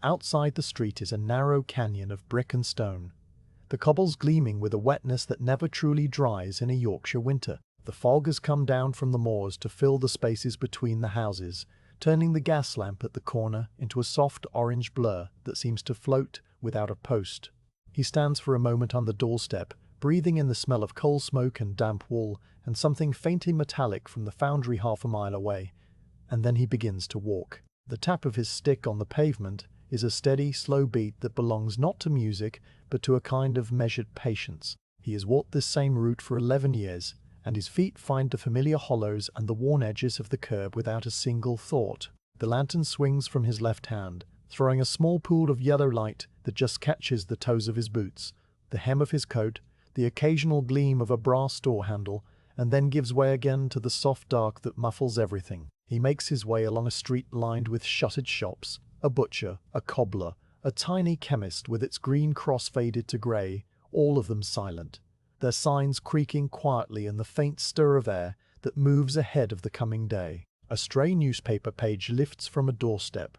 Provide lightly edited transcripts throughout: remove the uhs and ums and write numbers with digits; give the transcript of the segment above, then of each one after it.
Outside the street is a narrow canyon of brick and stone, the cobbles gleaming with a wetness that never truly dries in a Yorkshire winter. The fog has come down from the moors to fill the spaces between the houses, turning the gas lamp at the corner into a soft orange blur that seems to float without a post. He stands for a moment on the doorstep, breathing in the smell of coal smoke and damp wool and something faintly metallic from the foundry half a mile away, and then he begins to walk. The tap of his stick on the pavement is a steady, slow beat that belongs not to music, but to a kind of measured patience. He has walked this same route for 11 years, and his feet find the familiar hollows and the worn edges of the curb without a single thought. The lantern swings from his left hand, throwing a small pool of yellow light that just catches the toes of his boots, the hem of his coat, the occasional gleam of a brass door handle, and then gives way again to the soft dark that muffles everything. He makes his way along a street lined with shuttered shops, a butcher, a cobbler, a tiny chemist with its green cross faded to grey, all of them silent, their signs creaking quietly in the faint stir of air that moves ahead of the coming day. A stray newspaper page lifts from a doorstep,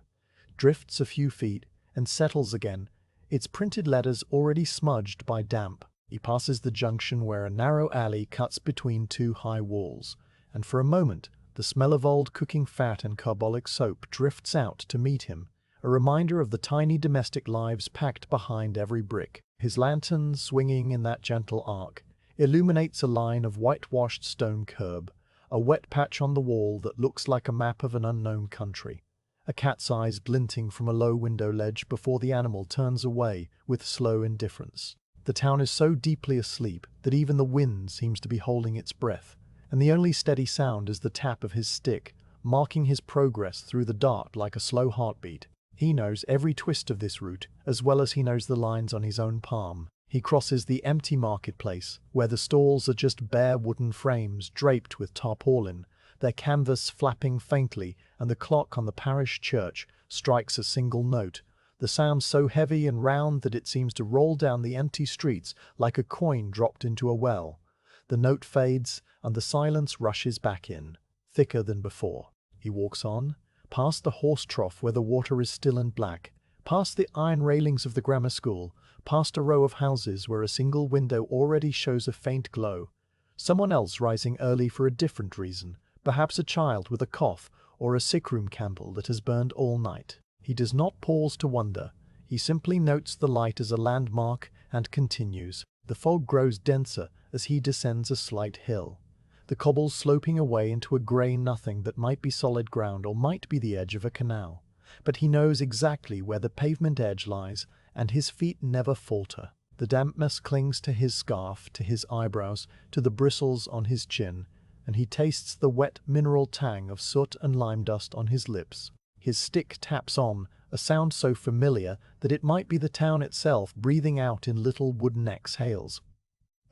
drifts a few feet, and settles again, its printed letters already smudged by damp. He passes the junction where a narrow alley cuts between two high walls, and for a moment the smell of old cooking fat and carbolic soap drifts out to meet him, a reminder of the tiny domestic lives packed behind every brick. His lantern, swinging in that gentle arc, illuminates a line of whitewashed stone curb, a wet patch on the wall that looks like a map of an unknown country, a cat's eyes glinting from a low window ledge before the animal turns away with slow indifference. The town is so deeply asleep that even the wind seems to be holding its breath, and the only steady sound is the tap of his stick, marking his progress through the dark like a slow heartbeat. He knows every twist of this route, as well as he knows the lines on his own palm. He crosses the empty marketplace, where the stalls are just bare wooden frames draped with tarpaulin, their canvas flapping faintly, and the clock on the parish church strikes a single note, the sound so heavy and round that it seems to roll down the empty streets like a coin dropped into a well. The note fades, and the silence rushes back in, thicker than before. He walks on, past the horse trough where the water is still and black, past the iron railings of the grammar school, past a row of houses where a single window already shows a faint glow. Someone else rising early for a different reason, perhaps a child with a cough or a sick-room candle that has burned all night. He does not pause to wonder. He simply notes the light as a landmark and continues. The fog grows denser as he descends a slight hill, the cobbles sloping away into a grey nothing that might be solid ground or might be the edge of a canal. But he knows exactly where the pavement edge lies, and his feet never falter. The dampness clings to his scarf, to his eyebrows, to the bristles on his chin, and he tastes the wet mineral tang of soot and lime dust on his lips. His stick taps on, a sound so familiar that it might be the town itself breathing out in little wooden exhales.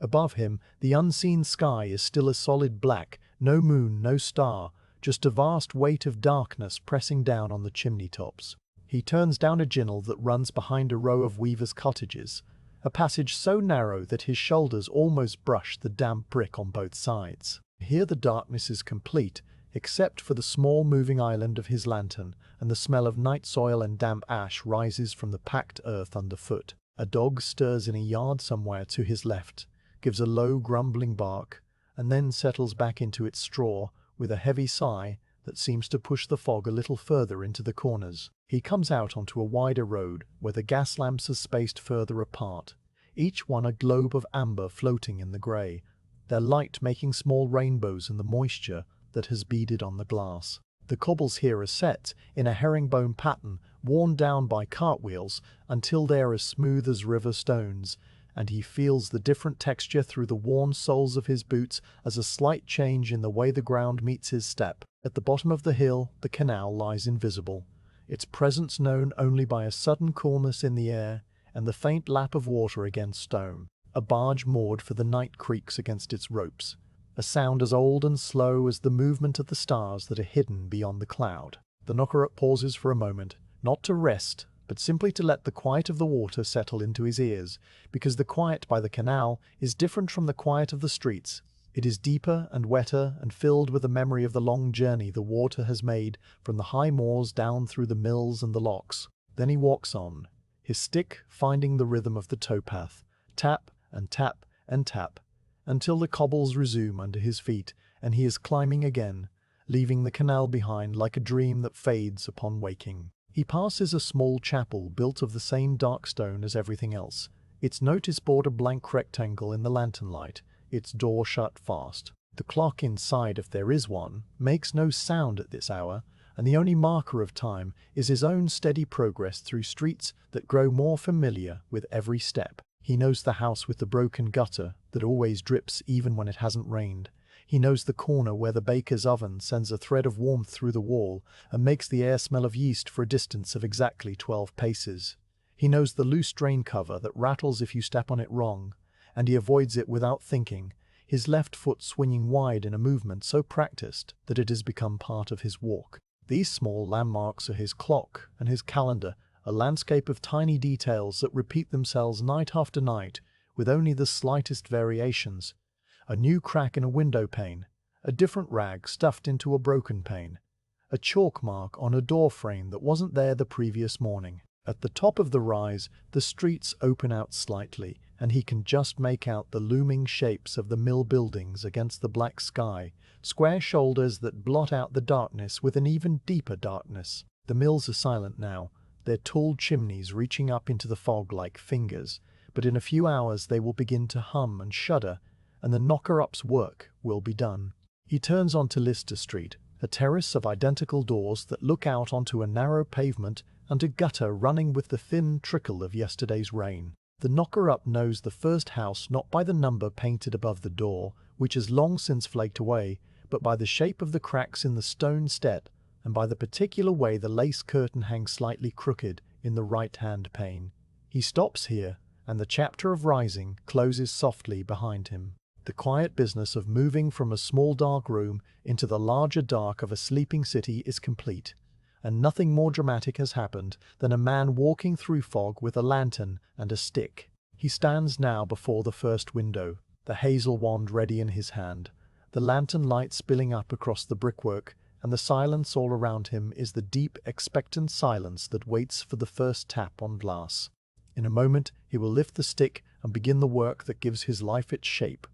Above him, the unseen sky is still a solid black, no moon, no star, just a vast weight of darkness pressing down on the chimney tops. He turns down a ginnel that runs behind a row of weavers' cottages, a passage so narrow that his shoulders almost brush the damp brick on both sides. Here the darkness is complete, except for the small moving island of his lantern, and the smell of night soil and damp ash rises from the packed earth underfoot. A dog stirs in a yard somewhere to his left, gives a low grumbling bark, and then settles back into its straw with a heavy sigh that seems to push the fog a little further into the corners. He comes out onto a wider road where the gas lamps are spaced further apart, each one a globe of amber floating in the grey, their light making small rainbows in the moisture that has beaded on the glass. The cobbles here are set in a herringbone pattern worn down by cartwheels until they are as smooth as river stones, and he feels the different texture through the worn soles of his boots as a slight change in the way the ground meets his step. At the bottom of the hill, the canal lies invisible, its presence known only by a sudden coolness in the air and the faint lap of water against stone. A barge moored for the night creaks against its ropes, a sound as old and slow as the movement of the stars that are hidden beyond the cloud. The knocker-up pauses for a moment, not to rest, but simply to let the quiet of the water settle into his ears, because the quiet by the canal is different from the quiet of the streets. It is deeper and wetter and filled with the memory of the long journey the water has made from the high moors down through the mills and the locks. Then he walks on, his stick finding the rhythm of the towpath, tap and tap and tap, until the cobbles resume under his feet and he is climbing again, leaving the canal behind like a dream that fades upon waking. He passes a small chapel built of the same dark stone as everything else, its notice board a blank rectangle in the lantern light, its door shut fast. The clock inside, if there is one, makes no sound at this hour, and the only marker of time is his own steady progress through streets that grow more familiar with every step. He knows the house with the broken gutter that always drips even when it hasn't rained. He knows the corner where the baker's oven sends a thread of warmth through the wall and makes the air smell of yeast for a distance of exactly 12 paces. He knows the loose drain cover that rattles if you step on it wrong, and he avoids it without thinking, his left foot swinging wide in a movement so practiced that it has become part of his walk. These small landmarks are his clock and his calendar, a landscape of tiny details that repeat themselves night after night with only the slightest variations. A new crack in a window pane, a different rag stuffed into a broken pane, a chalk mark on a door frame that wasn't there the previous morning. At the top of the rise, the streets open out slightly, and he can just make out the looming shapes of the mill buildings against the black sky, square shoulders that blot out the darkness with an even deeper darkness. The mills are silent now, their tall chimneys reaching up into the fog like fingers, but in a few hours they will begin to hum and shudder, and the knocker-up's work will be done. He turns onto Lister Street, a terrace of identical doors that look out onto a narrow pavement and a gutter running with the thin trickle of yesterday's rain. The knocker-up knows the first house not by the number painted above the door, which has long since flaked away, but by the shape of the cracks in the stone step and by the particular way the lace curtain hangs slightly crooked in the right-hand pane. He stops here, and the chapter of rising closes softly behind him. The quiet business of moving from a small dark room into the larger dark of a sleeping city is complete, and nothing more dramatic has happened than a man walking through fog with a lantern and a stick. He stands now before the first window, the hazel wand ready in his hand, the lantern light spilling up across the brickwork, and the silence all around him is the deep, expectant silence that waits for the first tap on glass. In a moment he will lift the stick and begin the work that gives his life its shape.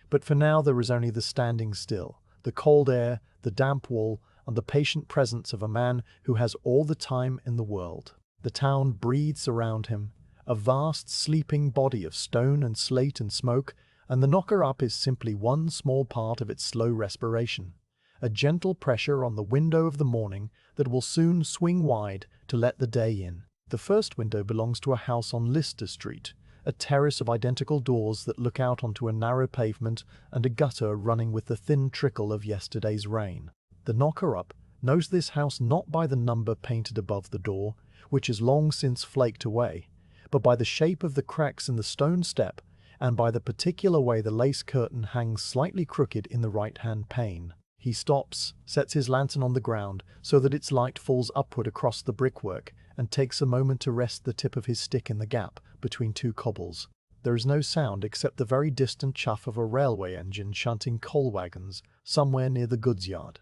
But for now there is only the standing still, the cold air, the damp wall, and the patient presence of a man who has all the time in the world. The town breathes around him, a vast sleeping body of stone and slate and smoke, and the knocker-up is simply one small part of its slow respiration, a gentle pressure on the window of the morning that will soon swing wide to let the day in. The first window belongs to a house on Lister Street, a terrace of identical doors that look out onto a narrow pavement and a gutter running with the thin trickle of yesterday's rain. The knocker-up knows this house not by the number painted above the door, which has long since flaked away, but by the shape of the cracks in the stone step and by the particular way the lace curtain hangs slightly crooked in the right-hand pane. He stops, sets his lantern on the ground so that its light falls upward across the brickwork, and takes a moment to rest the tip of his stick in the gap between two cobbles. There is no sound except the very distant chuff of a railway engine shunting coal wagons somewhere near the goods yard.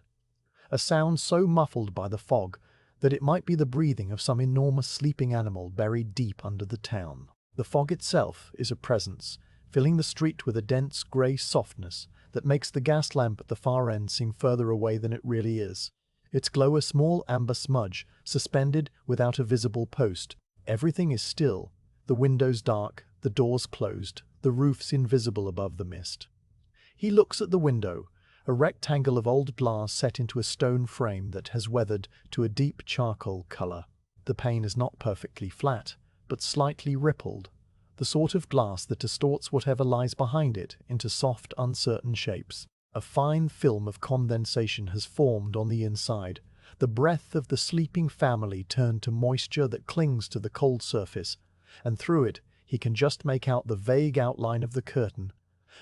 A sound so muffled by the fog that it might be the breathing of some enormous sleeping animal buried deep under the town. The fog itself is a presence, filling the street with a dense grey softness that makes the gas lamp at the far end seem further away than it really is. Its glow a small amber smudge, suspended without a visible post. Everything is still, the windows dark, the doors closed, the roofs invisible above the mist. He looks at the window, a rectangle of old glass set into a stone frame that has weathered to a deep charcoal colour. The pane is not perfectly flat, but slightly rippled, the sort of glass that distorts whatever lies behind it into soft, uncertain shapes. A fine film of condensation has formed on the inside, the breath of the sleeping family turned to moisture that clings to the cold surface, and through it he can just make out the vague outline of the curtain,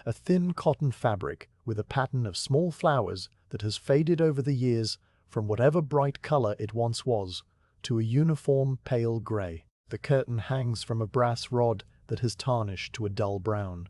a thin cotton fabric with a pattern of small flowers that has faded over the years from whatever bright color it once was to a uniform pale gray. The curtain hangs from a brass rod that has tarnished to a dull brown,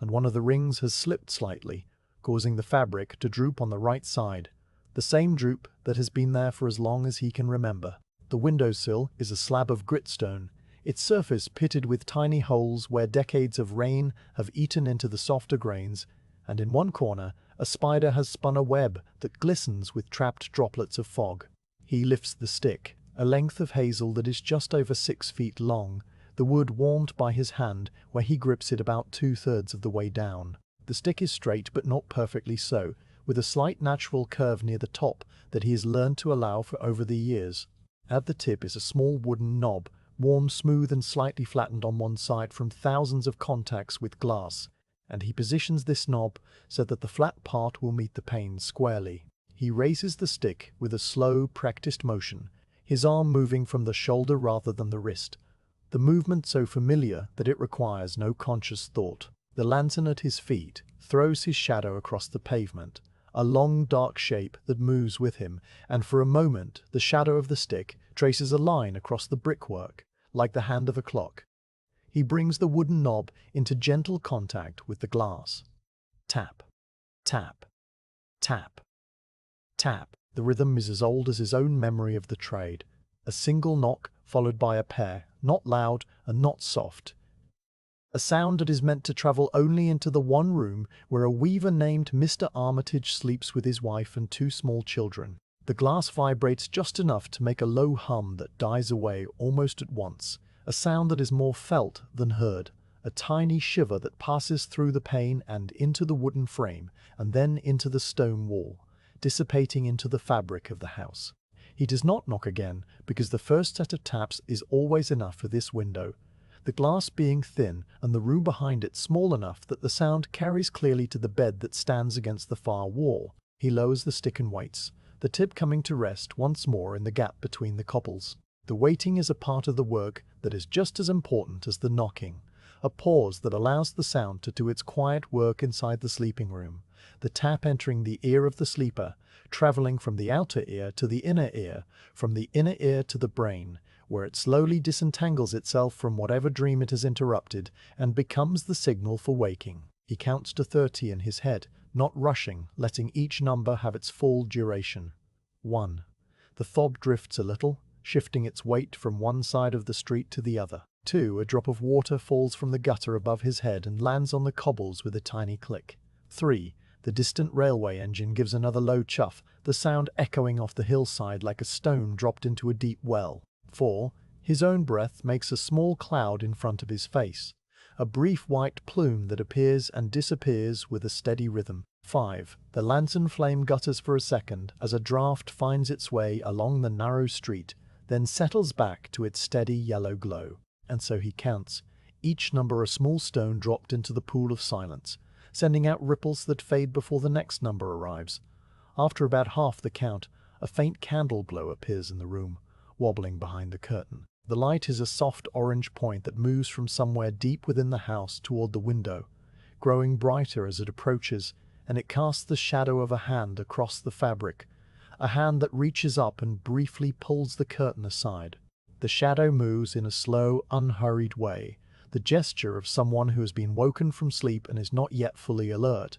and one of the rings has slipped slightly, causing the fabric to droop on the right side, the same droop that has been there for as long as he can remember. The windowsill is a slab of gritstone, its surface pitted with tiny holes where decades of rain have eaten into the softer grains, and in one corner a spider has spun a web that glistens with trapped droplets of fog. He lifts the stick, a length of hazel that is just over 6 feet long, the wood warmed by his hand where he grips it about 2/3 of the way down. The stick is straight but not perfectly so, with a slight natural curve near the top that he has learned to allow for over the years. At the tip is a small wooden knob, worn smooth and slightly flattened on one side from thousands of contacts with glass, and he positions this knob so that the flat part will meet the pane squarely. He raises the stick with a slow, practiced motion, his arm moving from the shoulder rather than the wrist, the movement so familiar that it requires no conscious thought. The lantern at his feet throws his shadow across the pavement, a long dark shape that moves with him, and for a moment the shadow of the stick traces a line across the brickwork, like the hand of a clock. He brings the wooden knob into gentle contact with the glass. Tap, tap, tap, tap. The rhythm is as old as his own memory of the trade. A single knock followed by a pair, not loud and not soft. A sound that is meant to travel only into the one room where a weaver named Mr. Armitage sleeps with his wife and 2 small children. The glass vibrates just enough to make a low hum that dies away almost at once, a sound that is more felt than heard, a tiny shiver that passes through the pane and into the wooden frame, and then into the stone wall, dissipating into the fabric of the house. He does not knock again, because the first set of taps is always enough for this window, the glass being thin and the room behind it small enough that the sound carries clearly to the bed that stands against the far wall. He lowers the stick and waits, the tip coming to rest once more in the gap between the cobbles. The waiting is a part of the work that is just as important as the knocking, a pause that allows the sound to do its quiet work inside the sleeping room, the tap entering the ear of the sleeper, traveling from the outer ear to the inner ear, from the inner ear to the brain, where it slowly disentangles itself from whatever dream it has interrupted and becomes the signal for waking. He counts to 30 in his head, not rushing, letting each number have its full duration. 1. The fob drifts a little, shifting its weight from one side of the street to the other. 2. A drop of water falls from the gutter above his head and lands on the cobbles with a tiny click. 3. The distant railway engine gives another low chuff, the sound echoing off the hillside like a stone dropped into a deep well. 4. His own breath makes a small cloud in front of his face, a brief white plume that appears and disappears with a steady rhythm. 5. The lantern flame gutters for a second as a draft finds its way along the narrow street, then settles back to its steady yellow glow. And so he counts, each number a small stone dropped into the pool of silence, sending out ripples that fade before the next number arrives. After about half the count, a faint candle glow appears in the room, wobbling behind the curtain. The light is a soft orange point that moves from somewhere deep within the house toward the window, growing brighter as it approaches, and it casts the shadow of a hand across the fabric, a hand that reaches up and briefly pulls the curtain aside. The shadow moves in a slow, unhurried way, the gesture of someone who has been woken from sleep and is not yet fully alert,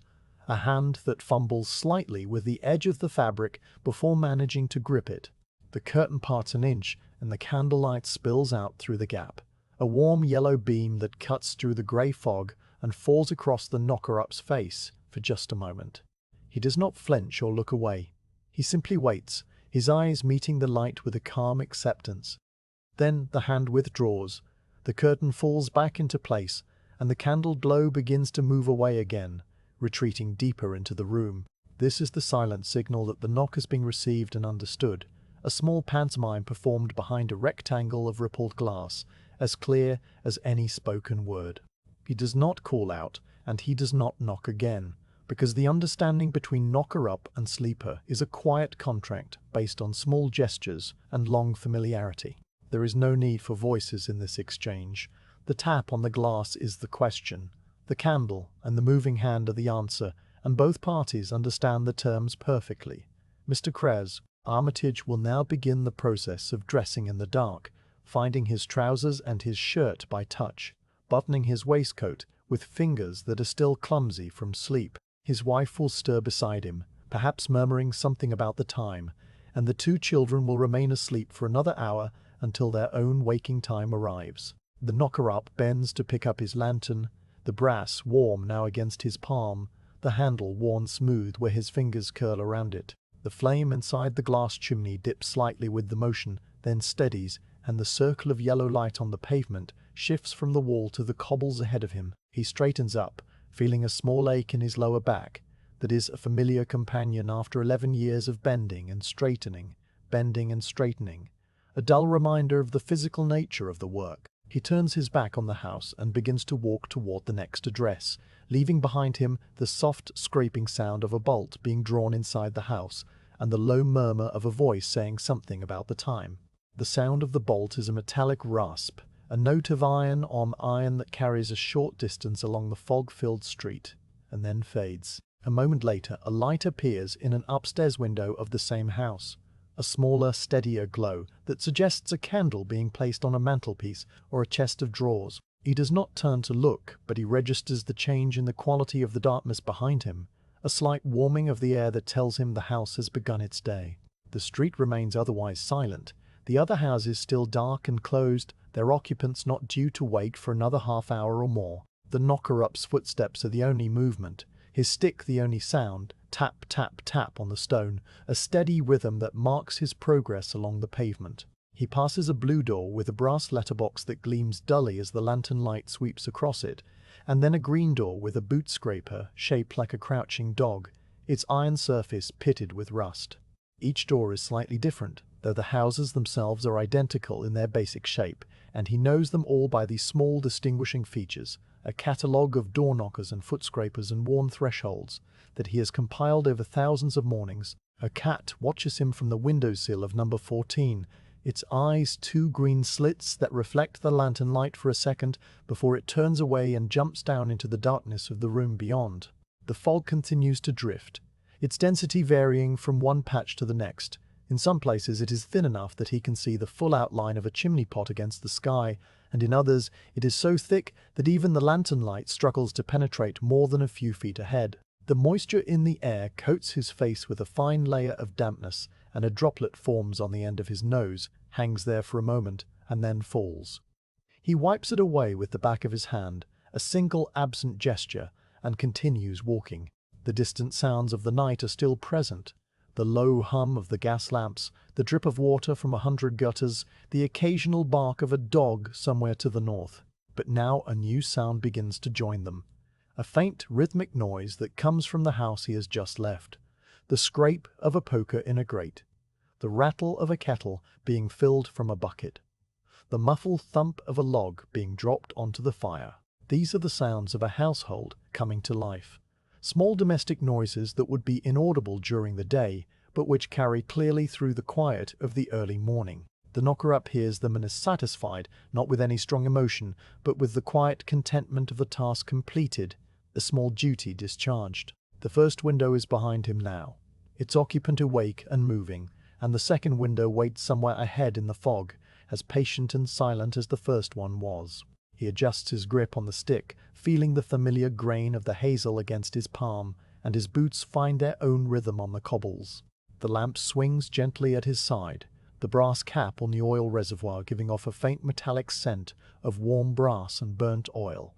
a hand that fumbles slightly with the edge of the fabric before managing to grip it. The curtain parts an inch, and the candlelight spills out through the gap, a warm yellow beam that cuts through the grey fog and falls across the knocker-up's face for just a moment. He does not flinch or look away. He simply waits, his eyes meeting the light with a calm acceptance. Then the hand withdraws, the curtain falls back into place, and the candle glow begins to move away again, retreating deeper into the room. This is the silent signal that the knock has been received and understood, a small pantomime performed behind a rectangle of rippled glass, as clear as any spoken word. He does not call out, and he does not knock again, because the understanding between knocker-up and sleeper is a quiet contract based on small gestures and long familiarity. There is no need for voices in this exchange. The tap on the glass is the question, the candle and the moving hand are the answer, and both parties understand the terms perfectly. Mr. Armitage will now begin the process of dressing in the dark, finding his trousers and his shirt by touch, buttoning his waistcoat with fingers that are still clumsy from sleep. His wife will stir beside him, perhaps murmuring something about the time, and the two children will remain asleep for another hour until their own waking time arrives. The knocker-up bends to pick up his lantern, the brass warm now against his palm, the handle worn smooth where his fingers curl around it. The flame inside the glass chimney dips slightly with the motion, then steadies, and the circle of yellow light on the pavement shifts from the wall to the cobbles ahead of him. He straightens up, feeling a small ache in his lower back that is a familiar companion after 11 years of bending and straightening, a dull reminder of the physical nature of the work. He turns his back on the house and begins to walk toward the next address, leaving behind him the soft scraping sound of a bolt being drawn inside the house and the low murmur of a voice saying something about the time. The sound of the bolt is a metallic rasp, a note of iron on iron that carries a short distance along the fog-filled street, and then fades. A moment later, a light appears in an upstairs window of the same house, a smaller, steadier glow that suggests a candle being placed on a mantelpiece or a chest of drawers. He does not turn to look, but he registers the change in the quality of the darkness behind him, a slight warming of the air that tells him the house has begun its day. The street remains otherwise silent, the other houses still dark and closed, their occupants not due to wake for another half hour or more. The knocker-up's footsteps are the only movement, his stick the only sound, tap, tap, tap on the stone, a steady rhythm that marks his progress along the pavement. He passes a blue door with a brass letterbox that gleams dully as the lantern light sweeps across it, and then a green door with a boot scraper shaped like a crouching dog, its iron surface pitted with rust. Each door is slightly different, though the houses themselves are identical in their basic shape, and he knows them all by these small distinguishing features, a catalogue of door knockers and foot scrapers and worn thresholds that he has compiled over thousands of mornings. A cat watches him from the windowsill of number 14, its eyes two green slits that reflect the lantern light for a second before it turns away and jumps down into the darkness of the room beyond. The fog continues to drift, its density varying from one patch to the next. In some places it is thin enough that he can see the full outline of a chimney pot against the sky, and in others it is so thick that even the lantern light struggles to penetrate more than a few feet ahead. The moisture in the air coats his face with a fine layer of dampness, and a droplet forms on the end of his nose, hangs there for a moment, and then falls. He wipes it away with the back of his hand, a single absent gesture, and continues walking. The distant sounds of the night are still present. The low hum of the gas lamps, the drip of water from 100 gutters, the occasional bark of a dog somewhere to the north. But now a new sound begins to join them. A faint rhythmic noise that comes from the house he has just left. The scrape of a poker in a grate. The rattle of a kettle being filled from a bucket. The muffled thump of a log being dropped onto the fire. These are the sounds of a household coming to life. Small domestic noises that would be inaudible during the day, but which carry clearly through the quiet of the early morning. The knocker-up hears them and is satisfied, not with any strong emotion, but with the quiet contentment of the task completed, a small duty discharged. The first window is behind him now, its occupant awake and moving, and the second window waits somewhere ahead in the fog, as patient and silent as the first one was. He adjusts his grip on the stick, feeling the familiar grain of the hazel against his palm, and his boots find their own rhythm on the cobbles. The lamp swings gently at his side, the brass cap on the oil reservoir giving off a faint metallic scent of warm brass and burnt oil,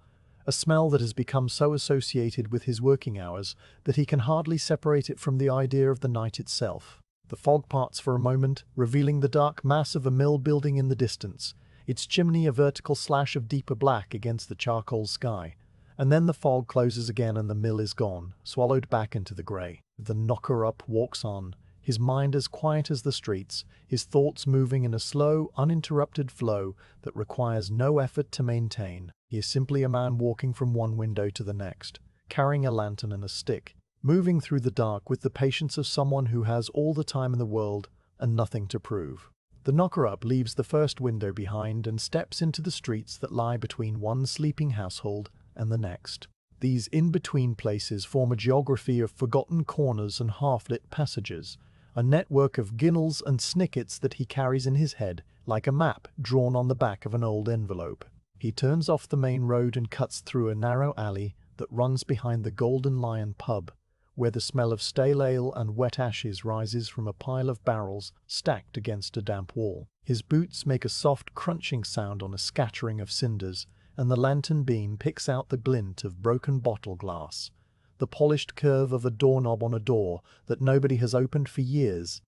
a smell that has become so associated with his working hours that he can hardly separate it from the idea of the night itself. The fog parts for a moment, revealing the dark mass of a mill building in the distance, its chimney a vertical slash of deeper black against the charcoal sky. And then the fog closes again and the mill is gone, swallowed back into the grey. The knocker-up walks on, his mind as quiet as the streets, his thoughts moving in a slow, uninterrupted flow that requires no effort to maintain. He is simply a man walking from one window to the next, carrying a lantern and a stick, moving through the dark with the patience of someone who has all the time in the world and nothing to prove. The knocker-up leaves the first window behind and steps into the streets that lie between one sleeping household and the next. These in-between places form a geography of forgotten corners and half-lit passages, a network of ginnels and snickets that he carries in his head, like a map drawn on the back of an old envelope. He turns off the main road and cuts through a narrow alley that runs behind the Golden Lion pub, where the smell of stale ale and wet ashes rises from a pile of barrels stacked against a damp wall. His boots make a soft crunching sound on a scattering of cinders, and the lantern beam picks out the glint of broken bottle glass, the polished curve of a doorknob on a door that nobody has opened for years,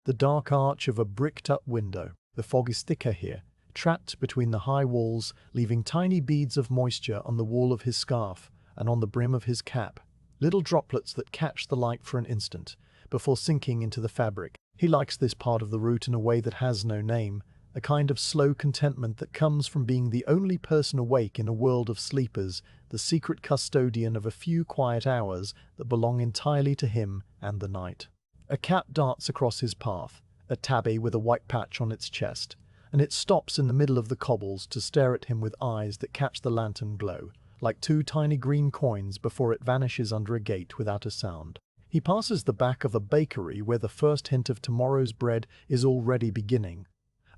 the dark arch of a bricked-up window. The fog is thicker here, trapped between the high walls, leaving tiny beads of moisture on the wool of his scarf and on the brim of his cap, little droplets that catch the light for an instant, before sinking into the fabric. He likes this part of the route in a way that has no name, a kind of slow contentment that comes from being the only person awake in a world of sleepers, the secret custodian of a few quiet hours that belong entirely to him and the night. A cat darts across his path, a tabby with a white patch on its chest, and it stops in the middle of the cobbles to stare at him with eyes that catch the lantern glow, like two tiny green coins before it vanishes under a gate without a sound. He passes the back of a bakery where the first hint of tomorrow's bread is already beginning,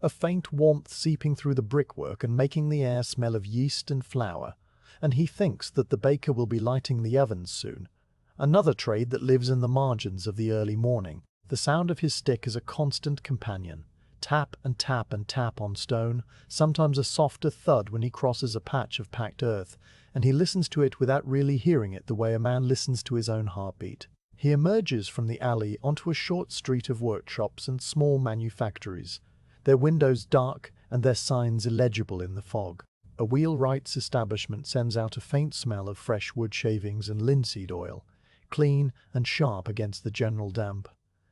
a faint warmth seeping through the brickwork and making the air smell of yeast and flour, and he thinks that the baker will be lighting the ovens soon, another trade that lives in the margins of the early morning. The sound of his stick is a constant companion. Tap and tap and tap on stone, sometimes a softer thud when he crosses a patch of packed earth, and he listens to it without really hearing it the way a man listens to his own heartbeat. He emerges from the alley onto a short street of workshops and small manufactories, their windows dark and their signs illegible in the fog. A wheelwright's establishment sends out a faint smell of fresh wood shavings and linseed oil, clean and sharp against the general damp.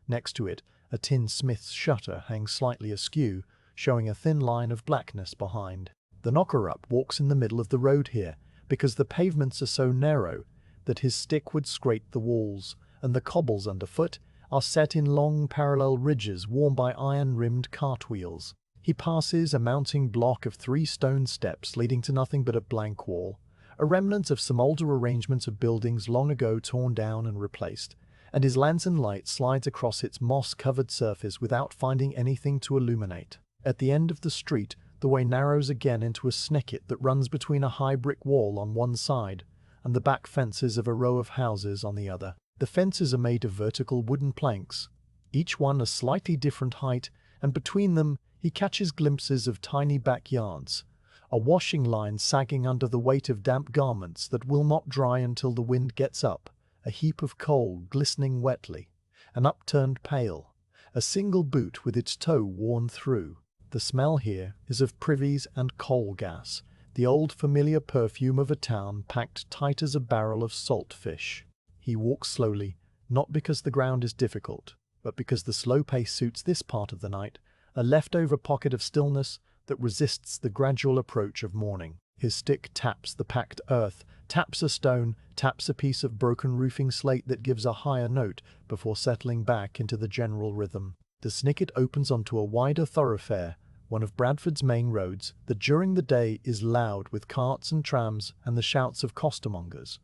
Next to it, a tinsmith's shutter hangs slightly askew, showing a thin line of blackness behind. The knocker-up walks in the middle of the road here, because the pavements are so narrow that his stick would scrape the walls, and the cobbles underfoot are set in long parallel ridges worn by iron-rimmed cartwheels. He passes a mounting block of 3 stone steps leading to nothing but a blank wall, a remnant of some older arrangements of buildings long ago torn down and replaced, and his lantern light slides across its moss-covered surface without finding anything to illuminate. At the end of the street, the way narrows again into a snicket that runs between a high brick wall on one side and the back fences of a row of houses on the other. The fences are made of vertical wooden planks, each one a slightly different height, and between them he catches glimpses of tiny backyards, a washing line sagging under the weight of damp garments that will not dry until the wind gets up, a heap of coal glistening wetly, an upturned pail, a single boot with its toe worn through. The smell here is of privies and coal gas, the old familiar perfume of a town packed tight as a barrel of salt fish. He walks slowly, not because the ground is difficult, but because the slow pace suits this part of the night, a leftover pocket of stillness that resists the gradual approach of morning. His stick taps the packed earth, taps a stone, taps a piece of broken roofing slate that gives a higher note before settling back into the general rhythm. The snicket opens onto a wider thoroughfare, one of Bradford's main roads, that during the day is loud with carts and trams and the shouts of costermongers,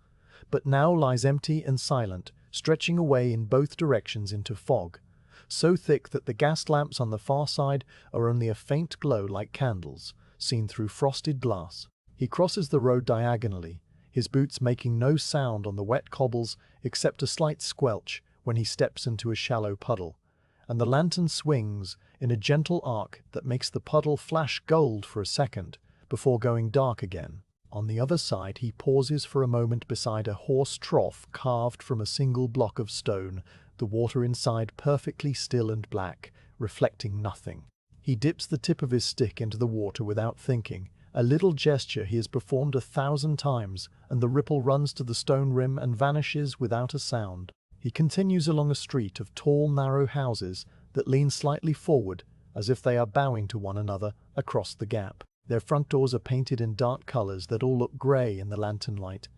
but now lies empty and silent, stretching away in both directions into fog, so thick that the gas lamps on the far side are only a faint glow like candles, seen through frosted glass. He crosses the road diagonally, his boots making no sound on the wet cobbles except a slight squelch when he steps into a shallow puddle, and the lantern swings in a gentle arc that makes the puddle flash gold for a second before going dark again. On the other side he pauses for a moment beside a horse trough carved from a single block of stone, the water inside perfectly still and black, reflecting nothing. He dips the tip of his stick into the water without thinking, a little gesture he has performed 1,000 times, and the ripple runs to the stone rim and vanishes without a sound. He continues along a street of tall, narrow houses that lean slightly forward, as if they are bowing to one another across the gap. Their front doors are painted in dark colors that all look gray in the lantern light,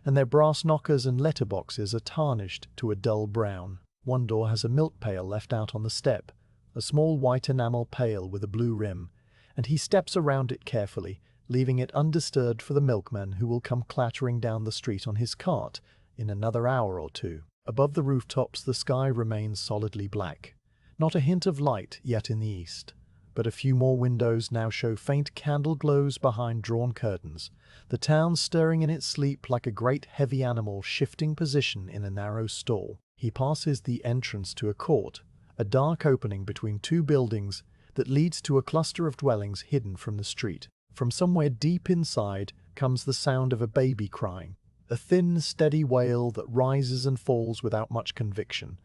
and their brass knockers and letterboxes are tarnished to a dull brown. One door has a milk pail left out on the step, a small white enamel pail with a blue rim, and he steps around it carefully, leaving it undisturbed for the milkman who will come clattering down the street on his cart in another hour or two. Above the rooftops the sky remains solidly black, not a hint of light yet in the east, but a few more windows now show faint candle glows behind drawn curtains, the town stirring in its sleep like a great heavy animal shifting position in a narrow stall. He passes the entrance to a court, a dark opening between two buildings that leads to a cluster of dwellings hidden from the street. From somewhere deep inside comes the sound of a baby crying, a thin, steady wail that rises and falls without much conviction,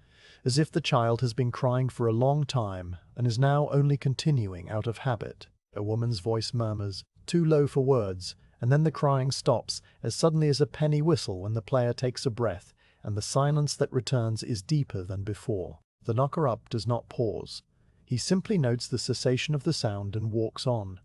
as if the child has been crying for a long time and is now only continuing out of habit. A woman's voice murmurs, too low for words, and then the crying stops as suddenly as a penny whistle when the player takes a breath, and the silence that returns is deeper than before. The knocker-up does not pause. He simply notes the cessation of the sound and walks on,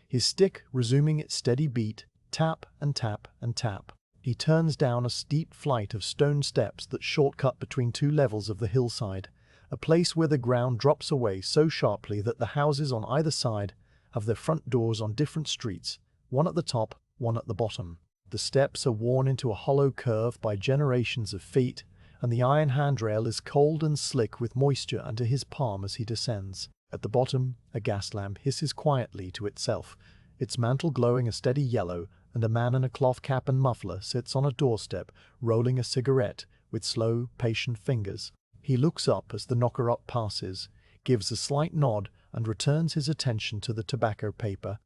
his stick resuming its steady beat, tap and tap and tap. He turns down a steep flight of stone steps that shortcut between two levels of the hillside, a place where the ground drops away so sharply that the houses on either side have their front doors on different streets, one at the top, one at the bottom. The steps are worn into a hollow curve by generations of feet, and the iron handrail is cold and slick with moisture under his palm as he descends. At the bottom, a gas lamp hisses quietly to itself, its mantle glowing a steady yellow, and a man in a cloth cap and muffler sits on a doorstep, rolling a cigarette with slow, patient fingers. He looks up as the knocker-up passes, gives a slight nod, and returns his attention to the tobacco paper.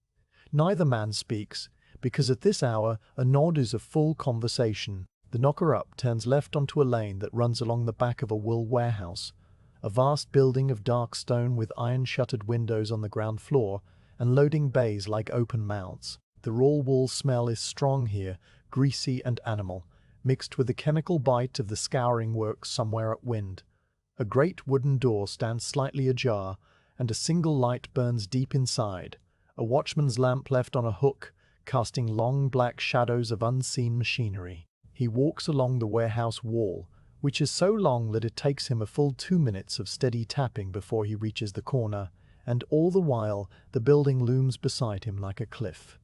Neither man speaks, because at this hour a nod is a full conversation. The knocker-up turns left onto a lane that runs along the back of a wool warehouse, a vast building of dark stone with iron-shuttered windows on the ground floor and loading bays like open mouths. The raw wool smell is strong here, greasy and animal, mixed with the chemical bite of the scouring works somewhere upwind. A great wooden door stands slightly ajar, and a single light burns deep inside, a watchman's lamp left on a hook, casting long black shadows of unseen machinery. He walks along the warehouse wall, which is so long that it takes him a full 2 minutes of steady tapping before he reaches the corner, and all the while the building looms beside him like a cliff.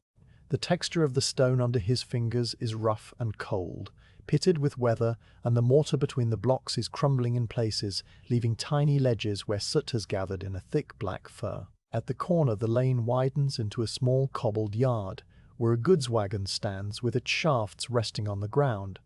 The texture of the stone under his fingers is rough and cold, pitted with weather, and the mortar between the blocks is crumbling in places, leaving tiny ledges where soot has gathered in a thick black fur. At the corner the lane widens into a small cobbled yard, where a goods wagon stands with its shafts resting on the ground,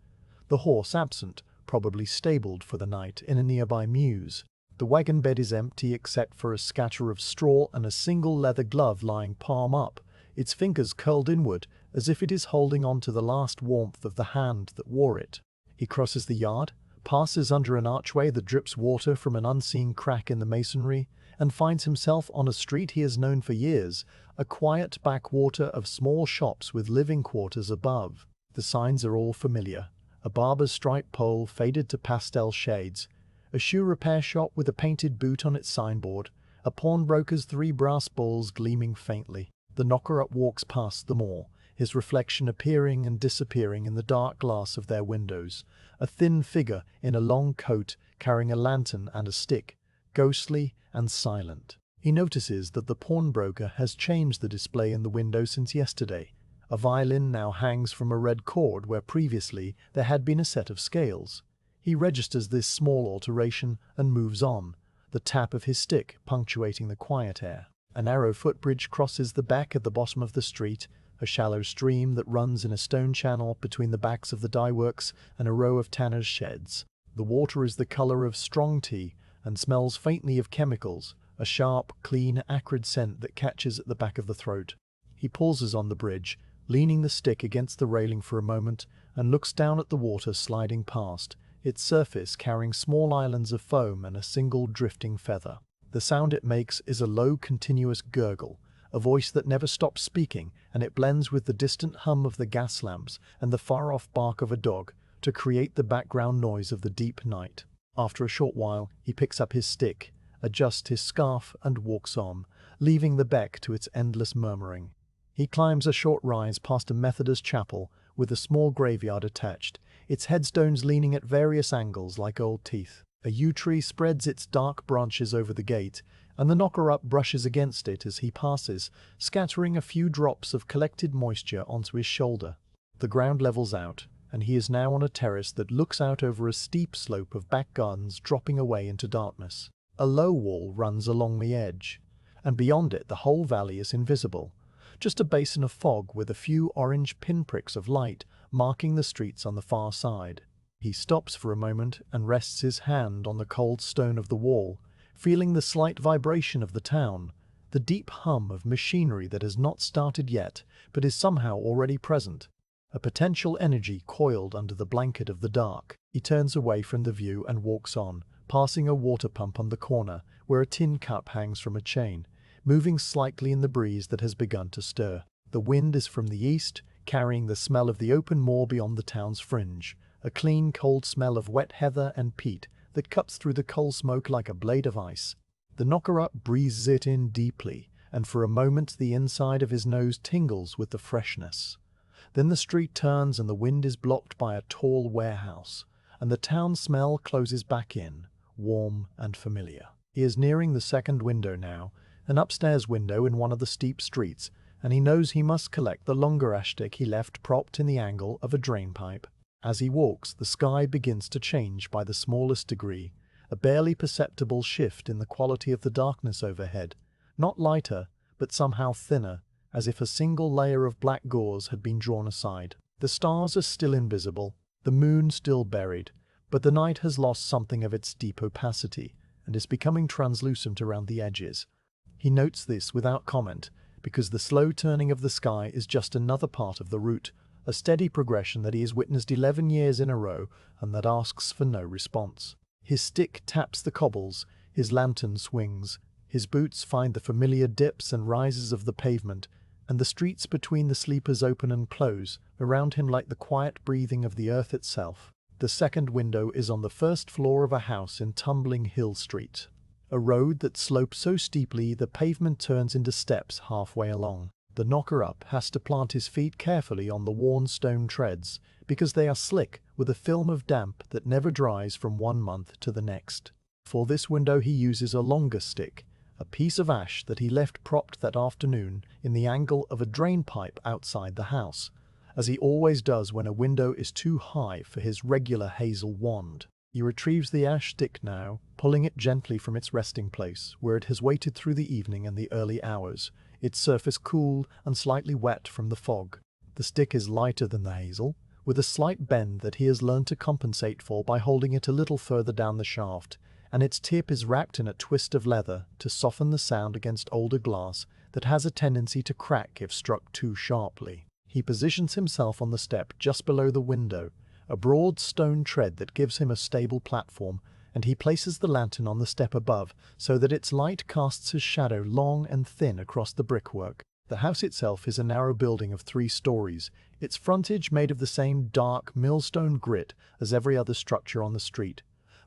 the horse absent, probably stabled for the night in a nearby mews. The wagon bed is empty except for a scatter of straw and a single leather glove lying palm up, its fingers curled inward as if it is holding on to the last warmth of the hand that wore it. He crosses the yard, passes under an archway that drips water from an unseen crack in the masonry, and finds himself on a street he has known for years, a quiet backwater of small shops with living quarters above. The signs are all familiar. A barber's striped pole faded to pastel shades, a shoe repair shop with a painted boot on its signboard, a pawnbroker's 3 brass balls gleaming faintly. The knocker-up walks past them all, his reflection appearing and disappearing in the dark glass of their windows, a thin figure in a long coat carrying a lantern and a stick, ghostly and silent. He notices that the pawnbroker has changed the display in the window since yesterday. A violin now hangs from a red cord where previously there had been a set of scales. He registers this small alteration and moves on, the tap of his stick punctuating the quiet air. A narrow footbridge crosses the beck at the bottom of the street, a shallow stream that runs in a stone channel between the backs of the dye works and a row of tanners' sheds. The water is the color of strong tea and smells faintly of chemicals, a sharp, clean, acrid scent that catches at the back of the throat. He pauses on the bridge, leaning the stick against the railing for a moment, and looks down at the water sliding past, its surface carrying small islands of foam and a single drifting feather. The sound it makes is a low, continuous gurgle, a voice that never stops speaking, and it blends with the distant hum of the gas lamps and the far-off bark of a dog to create the background noise of the deep night. After a short while, he picks up his stick, adjusts his scarf, and walks on, leaving the beck to its endless murmuring. He climbs a short rise past a Methodist chapel with a small graveyard attached, its headstones leaning at various angles like old teeth. A yew tree spreads its dark branches over the gate, and the knocker-up brushes against it as he passes, scattering a few drops of collected moisture onto his shoulder. The ground levels out, and he is now on a terrace that looks out over a steep slope of back gardens dropping away into darkness. A low wall runs along the edge. and beyond it the whole valley is invisible. Just a basin of fog with a few orange pinpricks of light marking the streets on the far side. He stops for a moment and rests his hand on the cold stone of the wall, feeling the slight vibration of the town, the deep hum of machinery that has not started yet, but is somehow already present. A potential energy coiled under the blanket of the dark. He turns away from the view and walks on, passing a water pump on the corner, where a tin cup hangs from a chain, moving slightly in the breeze that has begun to stir. The wind is from the east, carrying the smell of the open moor beyond the town's fringe, a clean, cold smell of wet heather and peat that cuts through the coal smoke like a blade of ice. The knocker-up breathes it in deeply, and for a moment the inside of his nose tingles with the freshness. Then the street turns and the wind is blocked by a tall warehouse, and the town smell closes back in, warm and familiar. He is nearing the second window now, an upstairs window in one of the steep streets, and he knows he must collect the longer ash stick he left propped in the angle of a drain pipe. As he walks, the sky begins to change by the smallest degree, a barely perceptible shift in the quality of the darkness overhead, not lighter, but somehow thinner, as if a single layer of black gauze had been drawn aside. The stars are still invisible, the moon still buried, but the night has lost something of its deep opacity, and is becoming translucent around the edges. He notes this without comment, because the slow turning of the sky is just another part of the route, a steady progression that he has witnessed 11 years in a row and that asks for no response. His stick taps the cobbles, his lantern swings, his boots find the familiar dips and rises of the pavement, and the streets between the sleepers open and close around him like the quiet breathing of the earth itself. The second window is on the first floor of a house in Tumbling Hill Street, a road that slopes so steeply the pavement turns into steps halfway along. The knocker-up has to plant his feet carefully on the worn stone treads, because they are slick with a film of damp that never dries from one month to the next. For this window he uses a longer stick, a piece of ash that he left propped that afternoon in the angle of a drain pipe outside the house, as he always does when a window is too high for his regular hazel wand. He retrieves the ash stick now, pulling it gently from its resting place, where it has waited through the evening and the early hours, its surface cool and slightly wet from the fog. The stick is lighter than the hazel, with a slight bend that he has learned to compensate for by holding it a little further down the shaft, and its tip is wrapped in a twist of leather to soften the sound against older glass that has a tendency to crack if struck too sharply. He positions himself on the step just below the window, a broad stone tread that gives him a stable platform, and he places the lantern on the step above so that its light casts his shadow long and thin across the brickwork. The house itself is a narrow building of 3 stories, its frontage made of the same dark millstone grit as every other structure on the street,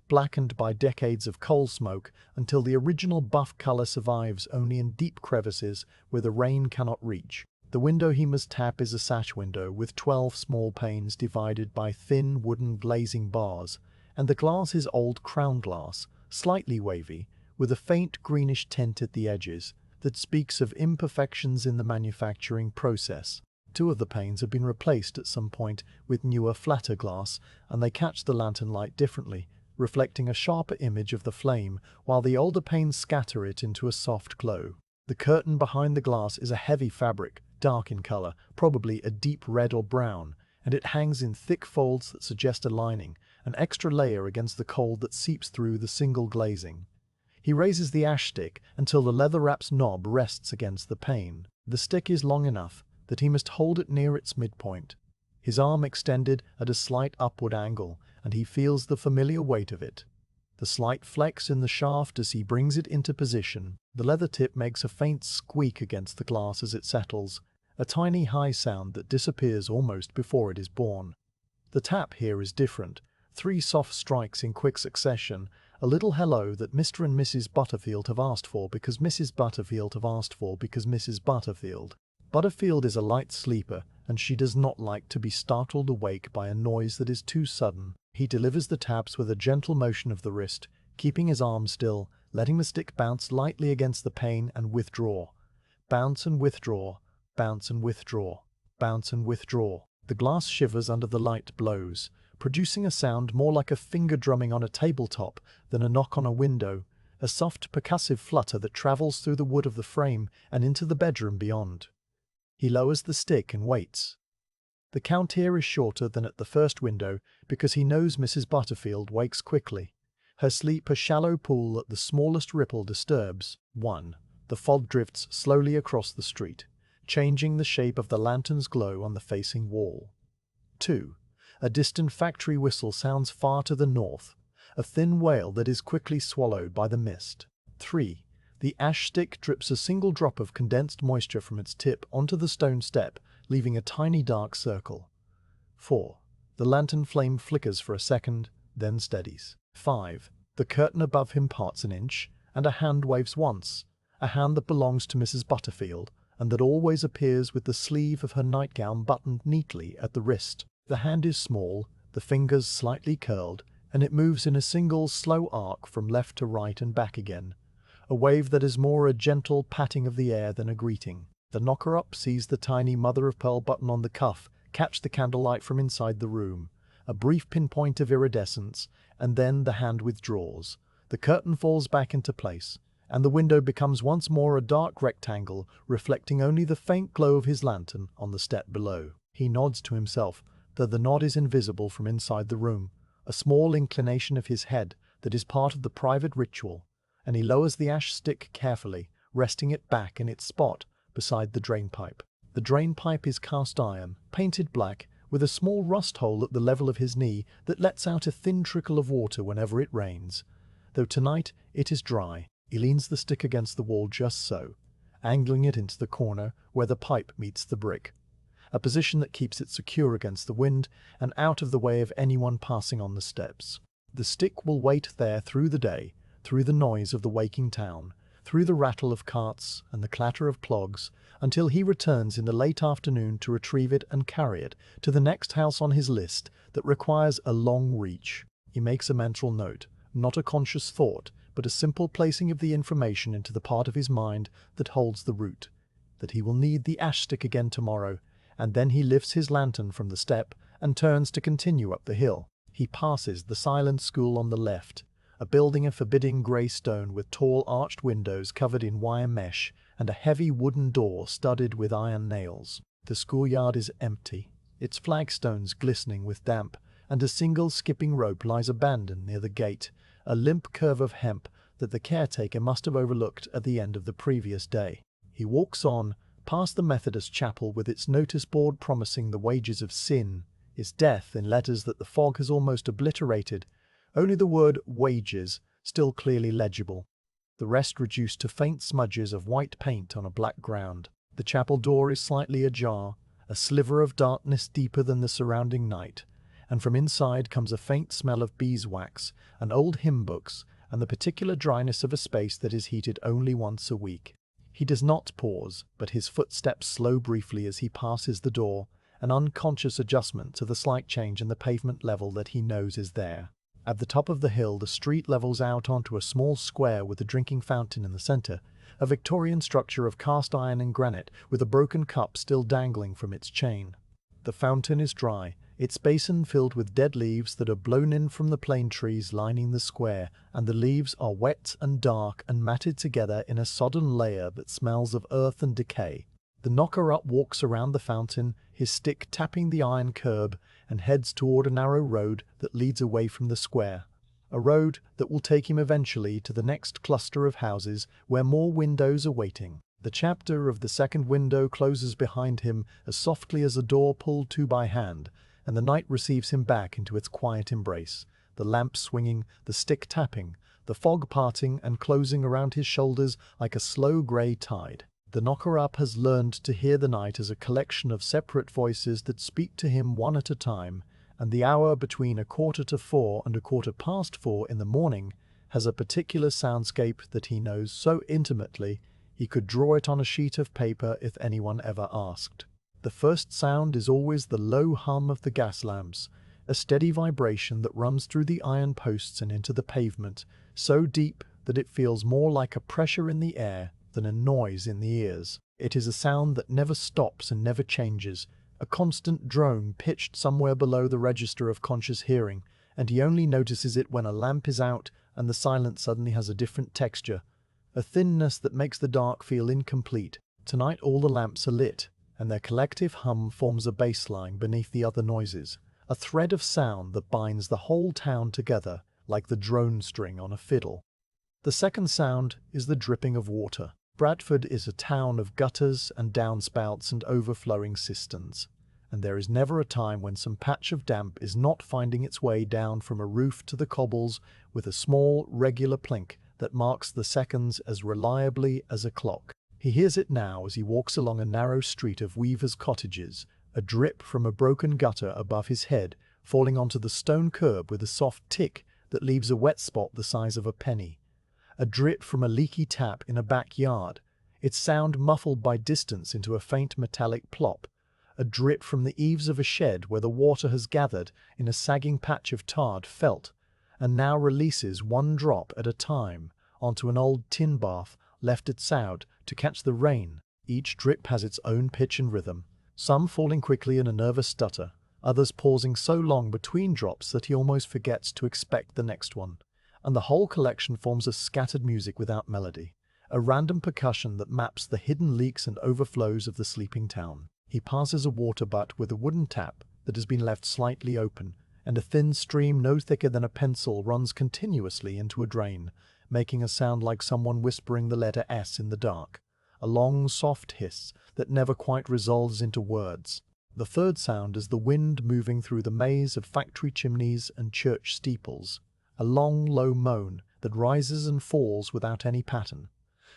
blackened by decades of coal smoke until the original buff color survives only in deep crevices where the rain cannot reach. The window he must tap is a sash window with 12 small panes divided by thin wooden glazing bars, and the glass is old crown glass, slightly wavy, with a faint greenish tint at the edges that speaks of imperfections in the manufacturing process. 2 of the panes have been replaced at some point with newer, flatter glass, and they catch the lantern light differently, reflecting a sharper image of the flame, while the older panes scatter it into a soft glow. The curtain behind the glass is a heavy fabric, dark in color, probably a deep red or brown, and it hangs in thick folds that suggest a lining, an extra layer against the cold that seeps through the single glazing. He raises the ash stick until the leather-wrapped knob rests against the pane. The stick is long enough that he must hold it near its midpoint, his arm extended at a slight upward angle, and he feels the familiar weight of it. The slight flex in the shaft as he brings it into position. The leather tip makes a faint squeak against the glass as it settles, a tiny high sound that disappears almost before it is born. The tap here is different. 3 soft strikes in quick succession, a little hello that Mr. and Mrs. Butterfield have asked for because Mrs. Butterfield have asked for because Mrs. Butterfield. Butterfield is a light sleeper, and she does not like to be startled awake by a noise that is too sudden. He delivers the taps with a gentle motion of the wrist, keeping his arm still, letting the stick bounce lightly against the pane and withdraw. Bounce and withdraw, bounce and withdraw, bounce and withdraw. The glass shivers under the light blows, producing a sound more like a finger drumming on a tabletop than a knock on a window, a soft percussive flutter that travels through the wood of the frame and into the bedroom beyond. He lowers the stick and waits. The count here is shorter than at the first window because he knows Mrs. Butterfield wakes quickly. Her sleep a shallow pool that the smallest ripple disturbs. 1. The fog drifts slowly across the street, changing the shape of the lantern's glow on the facing wall. 2. A distant factory whistle sounds far to the north, a thin wail that is quickly swallowed by the mist. 3. The ash stick drips a single drop of condensed moisture from its tip onto the stone step, leaving a tiny dark circle. 4. The lantern flame flickers for a second, then steadies. 5. The curtain above him parts an inch, and a hand waves once, a hand that belongs to Mrs. Butterfield, and that always appears with the sleeve of her nightgown buttoned neatly at the wrist. The hand is small, the fingers slightly curled, and it moves in a single slow arc from left to right and back again, a wave that is more a gentle patting of the air than a greeting. The knocker-up sees the tiny mother-of-pearl button on the cuff catch the candlelight from inside the room, a brief pinpoint of iridescence, and then the hand withdraws. The curtain falls back into place, and the window becomes once more a dark rectangle, reflecting only the faint glow of his lantern on the step below. He nods to himself, though the nod is invisible from inside the room, a small inclination of his head that is part of the private ritual, and he lowers the ash stick carefully, resting it back in its spot beside the drainpipe. The drainpipe is cast iron, painted black, with a small rust hole at the level of his knee that lets out a thin trickle of water whenever it rains. Though tonight it is dry, he leans the stick against the wall just so, angling it into the corner where the pipe meets the brick, a position that keeps it secure against the wind and out of the way of anyone passing on the steps. The stick will wait there through the day, through the noise of the waking town, through the rattle of carts and the clatter of clogs, until he returns in the late afternoon to retrieve it and carry it to the next house on his list that requires a long reach. He makes a mental note, not a conscious thought, but a simple placing of the information into the part of his mind that holds the route, that he will need the ash stick again tomorrow, and then he lifts his lantern from the step and turns to continue up the hill. He passes the silent school on the left, a building of forbidding grey stone with tall arched windows covered in wire mesh and a heavy wooden door studded with iron nails. The schoolyard is empty, its flagstones glistening with damp, and a single skipping rope lies abandoned near the gate, a limp curve of hemp that the caretaker must have overlooked at the end of the previous day. He walks on, past the Methodist chapel with its notice board promising the wages of sin is death in letters that the fog has almost obliterated, only the word wages still clearly legible, the rest reduced to faint smudges of white paint on a black ground. The chapel door is slightly ajar, a sliver of darkness deeper than the surrounding night, and from inside comes a faint smell of beeswax and old hymn books and the particular dryness of a space that is heated only once a week. He does not pause, but his footsteps slow briefly as he passes the door, an unconscious adjustment to the slight change in the pavement level that he knows is there. At the top of the hill, the street levels out onto a small square with a drinking fountain in the center, a Victorian structure of cast iron and granite with a broken cup still dangling from its chain. The fountain is dry, its basin filled with dead leaves that are blown in from the plane trees lining the square, and the leaves are wet and dark and matted together in a sodden layer that smells of earth and decay. The knocker-up walks around the fountain, his stick tapping the iron curb, and heads toward a narrow road that leads away from the square, a road that will take him eventually to the next cluster of houses where more windows are waiting. The chapter of the second window closes behind him as softly as a door pulled to by hand, and the night receives him back into its quiet embrace, the lamp swinging, the stick tapping, the fog parting and closing around his shoulders like a slow grey tide. The knocker-up has learned to hear the night as a collection of separate voices that speak to him one at a time, and the hour between 4:45 and 4:15 in the morning has a particular soundscape that he knows so intimately he could draw it on a sheet of paper if anyone ever asked. The first sound is always the low hum of the gas lamps, a steady vibration that runs through the iron posts and into the pavement, so deep that it feels more like a pressure in the air than a noise in the ears. It is a sound that never stops and never changes, a constant drone pitched somewhere below the register of conscious hearing, and he only notices it when a lamp is out and the silence suddenly has a different texture, a thinness that makes the dark feel incomplete. Tonight all the lamps are lit, and their collective hum forms a bass line beneath the other noises, a thread of sound that binds the whole town together like the drone string on a fiddle. The second sound is the dripping of water. Bradford is a town of gutters and downspouts and overflowing cisterns, and there is never a time when some patch of damp is not finding its way down from a roof to the cobbles with a small, regular plink that marks the seconds as reliably as a clock. He hears it now as he walks along a narrow street of weavers' cottages, a drip from a broken gutter above his head falling onto the stone curb with a soft tick that leaves a wet spot the size of a penny. A drip from a leaky tap in a backyard, its sound muffled by distance into a faint metallic plop. A drip from the eaves of a shed where the water has gathered in a sagging patch of tarred felt, and now releases one drop at a time onto an old tin bath left at Soud to catch the rain. Each drip has its own pitch and rhythm, some falling quickly in a nervous stutter, others pausing so long between drops that he almost forgets to expect the next one. And the whole collection forms a scattered music without melody, a random percussion that maps the hidden leaks and overflows of the sleeping town. He passes a water butt with a wooden tap that has been left slightly open, and a thin stream no thicker than a pencil runs continuously into a drain, making a sound like someone whispering the letter S in the dark, a long, soft hiss that never quite resolves into words. The third sound is the wind moving through the maze of factory chimneys and church steeples, a long, low moan that rises and falls without any pattern,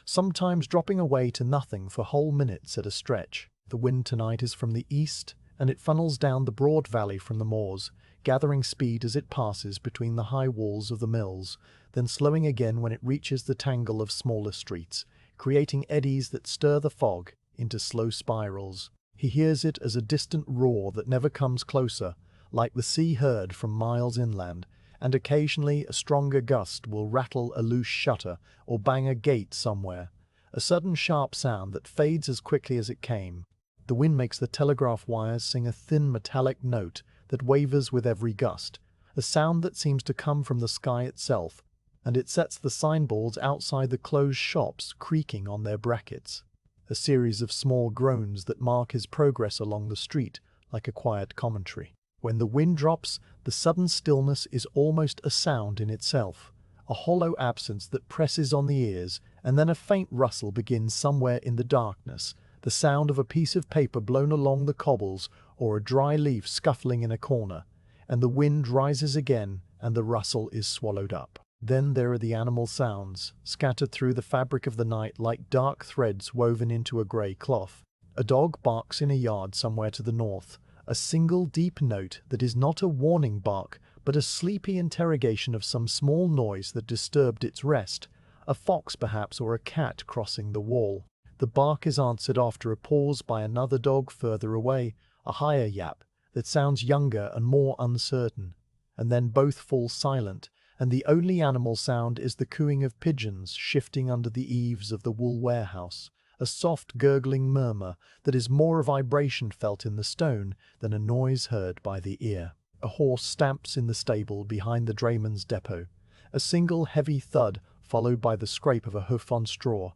sometimes dropping away to nothing for whole minutes at a stretch. The wind tonight is from the east, and it funnels down the broad valley from the moors, gathering speed as it passes between the high walls of the mills, then slowing again when it reaches the tangle of smaller streets, creating eddies that stir the fog into slow spirals. He hears it as a distant roar that never comes closer, like the sea heard from miles inland, and occasionally a stronger gust will rattle a loose shutter or bang a gate somewhere, a sudden sharp sound that fades as quickly as it came. The wind makes the telegraph wires sing a thin metallic note that wavers with every gust, a sound that seems to come from the sky itself, and it sets the signboards outside the closed shops creaking on their brackets, a series of small groans that mark his progress along the street like a quiet commentary. When the wind drops, the sudden stillness is almost a sound in itself, a hollow absence that presses on the ears, and then a faint rustle begins somewhere in the darkness, the sound of a piece of paper blown along the cobbles or a dry leaf scuffling in a corner, and the wind rises again and the rustle is swallowed up. Then there are the animal sounds, scattered through the fabric of the night like dark threads woven into a grey cloth. A dog barks in a yard somewhere to the north, a single deep note that is not a warning bark, but a sleepy interrogation of some small noise that disturbed its rest, a fox perhaps or a cat crossing the wall. The bark is answered after a pause by another dog further away, a higher yap that sounds younger and more uncertain, and then both fall silent, and the only animal sound is the cooing of pigeons shifting under the eaves of the wool warehouse, a soft gurgling murmur that is more a vibration felt in the stone than a noise heard by the ear. A horse stamps in the stable behind the drayman's depot, a single heavy thud followed by the scrape of a hoof on straw,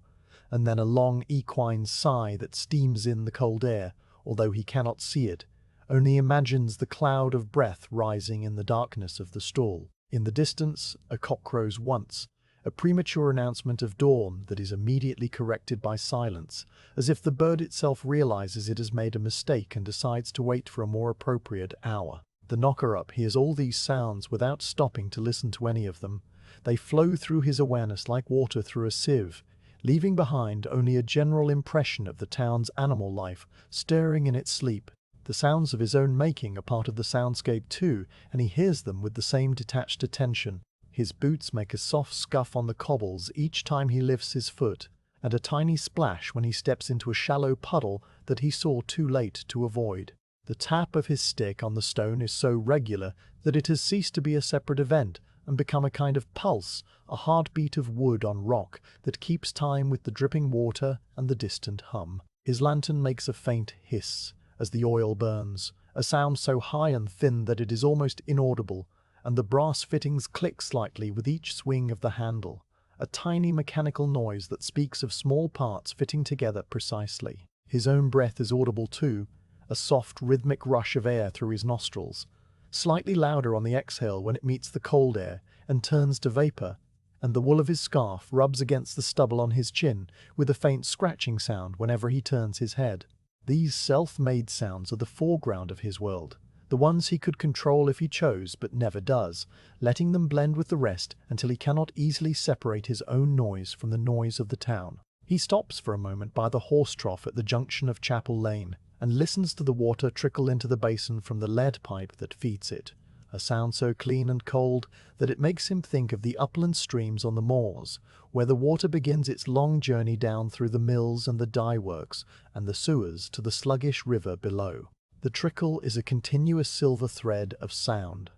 and then a long equine sigh that steams in the cold air, although he cannot see it, only imagines the cloud of breath rising in the darkness of the stall. In the distance, a cock crows once, a premature announcement of dawn that is immediately corrected by silence, as if the bird itself realizes it has made a mistake and decides to wait for a more appropriate hour. The knocker-up hears all these sounds without stopping to listen to any of them. They flow through his awareness like water through a sieve, leaving behind only a general impression of the town's animal life stirring in its sleep. The sounds of his own making are part of the soundscape too, and he hears them with the same detached attention. His boots make a soft scuff on the cobbles each time he lifts his foot, and a tiny splash when he steps into a shallow puddle that he saw too late to avoid. The tap of his stick on the stone is so regular that it has ceased to be a separate event and become a kind of pulse, a heartbeat of wood on rock that keeps time with the dripping water and the distant hum. His lantern makes a faint hiss as the oil burns, a sound so high and thin that it is almost inaudible, and the brass fittings click slightly with each swing of the handle, a tiny mechanical noise that speaks of small parts fitting together precisely. His own breath is audible too, a soft rhythmic rush of air through his nostrils, slightly louder on the exhale when it meets the cold air and turns to vapor, and the wool of his scarf rubs against the stubble on his chin with a faint scratching sound whenever he turns his head. These self-made sounds are the foreground of his world, the ones he could control if he chose but never does, letting them blend with the rest until he cannot easily separate his own noise from the noise of the town. He stops for a moment by the horse trough at the junction of Chapel Lane and listens to the water trickle into the basin from the lead pipe that feeds it, a sound so clean and cold that it makes him think of the upland streams on the moors, where the water begins its long journey down through the mills and the dye works and the sewers to the sluggish river below. The trickle is a continuous silver thread of sound,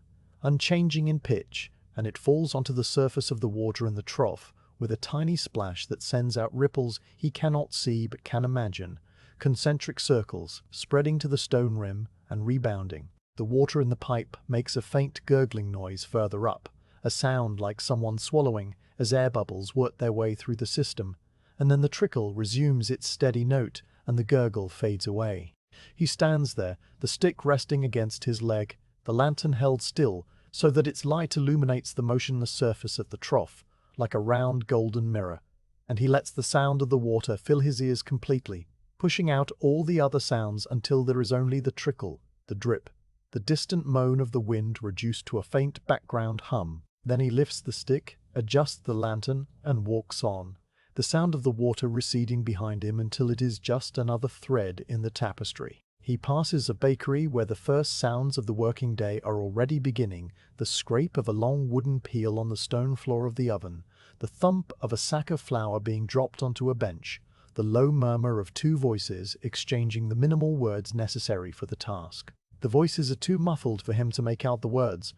unchanging in pitch, and it falls onto the surface of the water in the trough with a tiny splash that sends out ripples he cannot see but can imagine, concentric circles spreading to the stone rim and rebounding. The water in the pipe makes a faint gurgling noise further up, a sound like someone swallowing as air bubbles work their way through the system, and then the trickle resumes its steady note and the gurgle fades away. He stands there, the stick resting against his leg, the lantern held still so that its light illuminates the motionless surface of the trough like a round golden mirror, and he lets the sound of the water fill his ears completely, pushing out all the other sounds until there is only the trickle, the drip, the distant moan of the wind reduced to a faint background hum. Then he lifts the stick, adjusts the lantern, and walks on, the sound of the water receding behind him until it is just another thread in the tapestry. He passes a bakery where the first sounds of the working day are already beginning, the scrape of a long wooden peel on the stone floor of the oven, the thump of a sack of flour being dropped onto a bench, the low murmur of two voices exchanging the minimal words necessary for the task. The voices are too muffled for him to make out the words,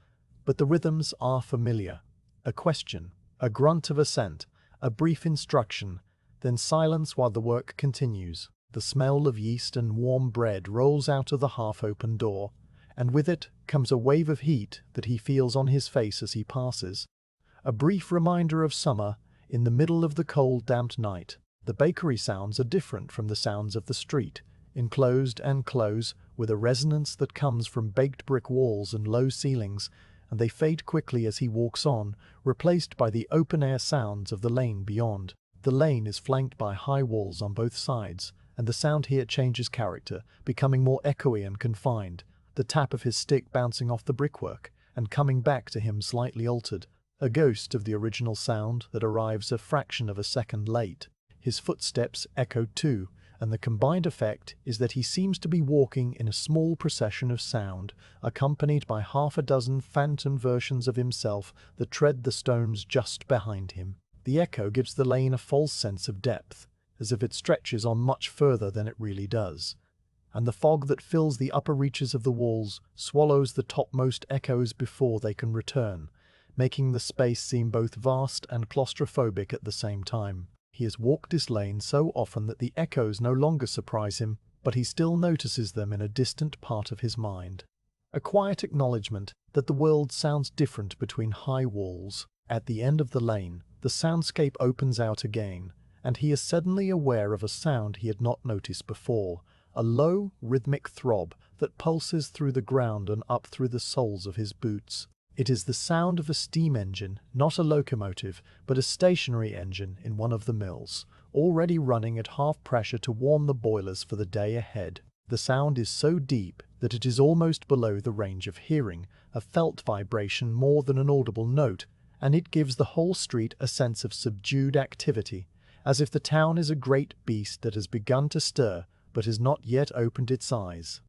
but the rhythms are familiar. A question, a grunt of assent, a brief instruction, then silence while the work continues. The smell of yeast and warm bread rolls out of the half-open door, and with it comes a wave of heat that he feels on his face as he passes. A brief reminder of summer in the middle of the cold, damp night. The bakery sounds are different from the sounds of the street, enclosed and close with a resonance that comes from baked brick walls and low ceilings, and they fade quickly as he walks on, replaced by the open-air sounds of the lane beyond. The lane is flanked by high walls on both sides, and the sound here changes character, becoming more echoey and confined, the tap of his stick bouncing off the brickwork and coming back to him slightly altered, a ghost of the original sound that arrives a fraction of a second late. His footsteps echo too, and the combined effect is that he seems to be walking in a small procession of sound, accompanied by half a dozen phantom versions of himself that tread the stones just behind him. The echo gives the lane a false sense of depth, as if it stretches on much further than it really does, and the fog that fills the upper reaches of the walls swallows the topmost echoes before they can return, making the space seem both vast and claustrophobic at the same time. He has walked this lane so often that the echoes no longer surprise him, but he still notices them in a distant part of his mind. A quiet acknowledgement that the world sounds different between high walls. At the end of the lane, the soundscape opens out again, and he is suddenly aware of a sound he had not noticed before, a low, rhythmic throb that pulses through the ground and up through the soles of his boots. It is the sound of a steam engine, not a locomotive, but a stationary engine in one of the mills, already running at half pressure to warm the boilers for the day ahead. The sound is so deep that it is almost below the range of hearing, a felt vibration more than an audible note, and it gives the whole street a sense of subdued activity, as if the town is a great beast that has begun to stir but has not yet opened its eyes.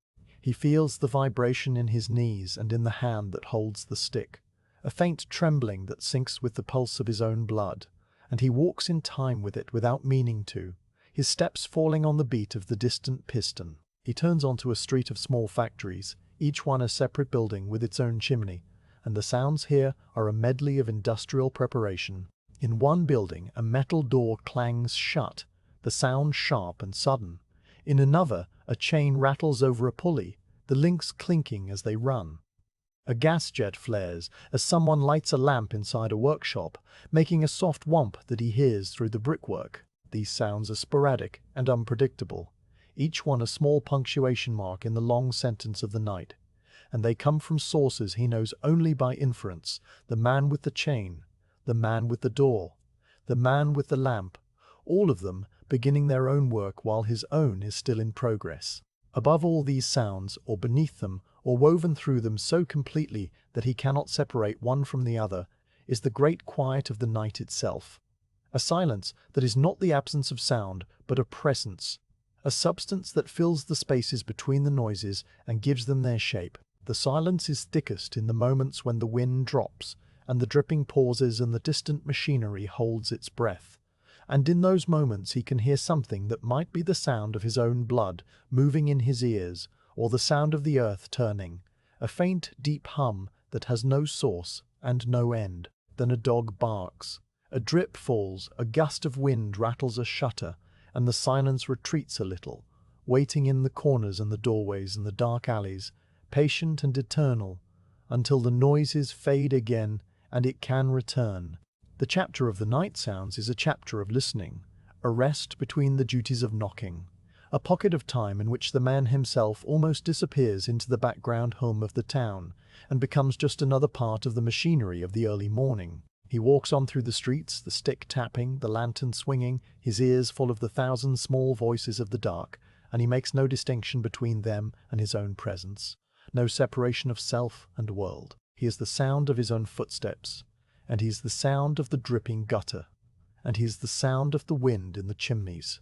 He feels the vibration in his knees and in the hand that holds the stick, a faint trembling that syncs with the pulse of his own blood, and he walks in time with it without meaning to, his steps falling on the beat of the distant piston. He turns onto a street of small factories, each one a separate building with its own chimney, and the sounds here are a medley of industrial preparation. In one building, a metal door clangs shut, the sound sharp and sudden. In another, a chain rattles over a pulley, the links clinking as they run. A gas jet flares as someone lights a lamp inside a workshop, making a soft whomp that he hears through the brickwork. These sounds are sporadic and unpredictable, each one a small punctuation mark in the long sentence of the night, and they come from sources he knows only by inference: the man with the chain, the man with the door, the man with the lamp, all of them beginning their own work while his own is still in progress. Above all these sounds, or beneath them, or woven through them so completely that he cannot separate one from the other, is the great quiet of the night itself. A silence that is not the absence of sound, but a presence, a substance that fills the spaces between the noises and gives them their shape. The silence is thickest in the moments when the wind drops, and the dripping pauses and the distant machinery holds its breath. And in those moments he can hear something that might be the sound of his own blood moving in his ears, or the sound of the earth turning, a faint, deep hum that has no source and no end. Then a dog barks, a drip falls, a gust of wind rattles a shutter, and the silence retreats a little, waiting in the corners and the doorways and the dark alleys, patient and eternal, until the noises fade again and it can return. The chapter of the night sounds is a chapter of listening, a rest between the duties of knocking, a pocket of time in which the man himself almost disappears into the background hum of the town and becomes just another part of the machinery of the early morning. He walks on through the streets, the stick tapping, the lantern swinging, his ears full of the thousand small voices of the dark, and he makes no distinction between them and his own presence, no separation of self and world. He is the sound of his own footsteps, and he is the sound of the dripping gutter, and he is the sound of the wind in the chimneys,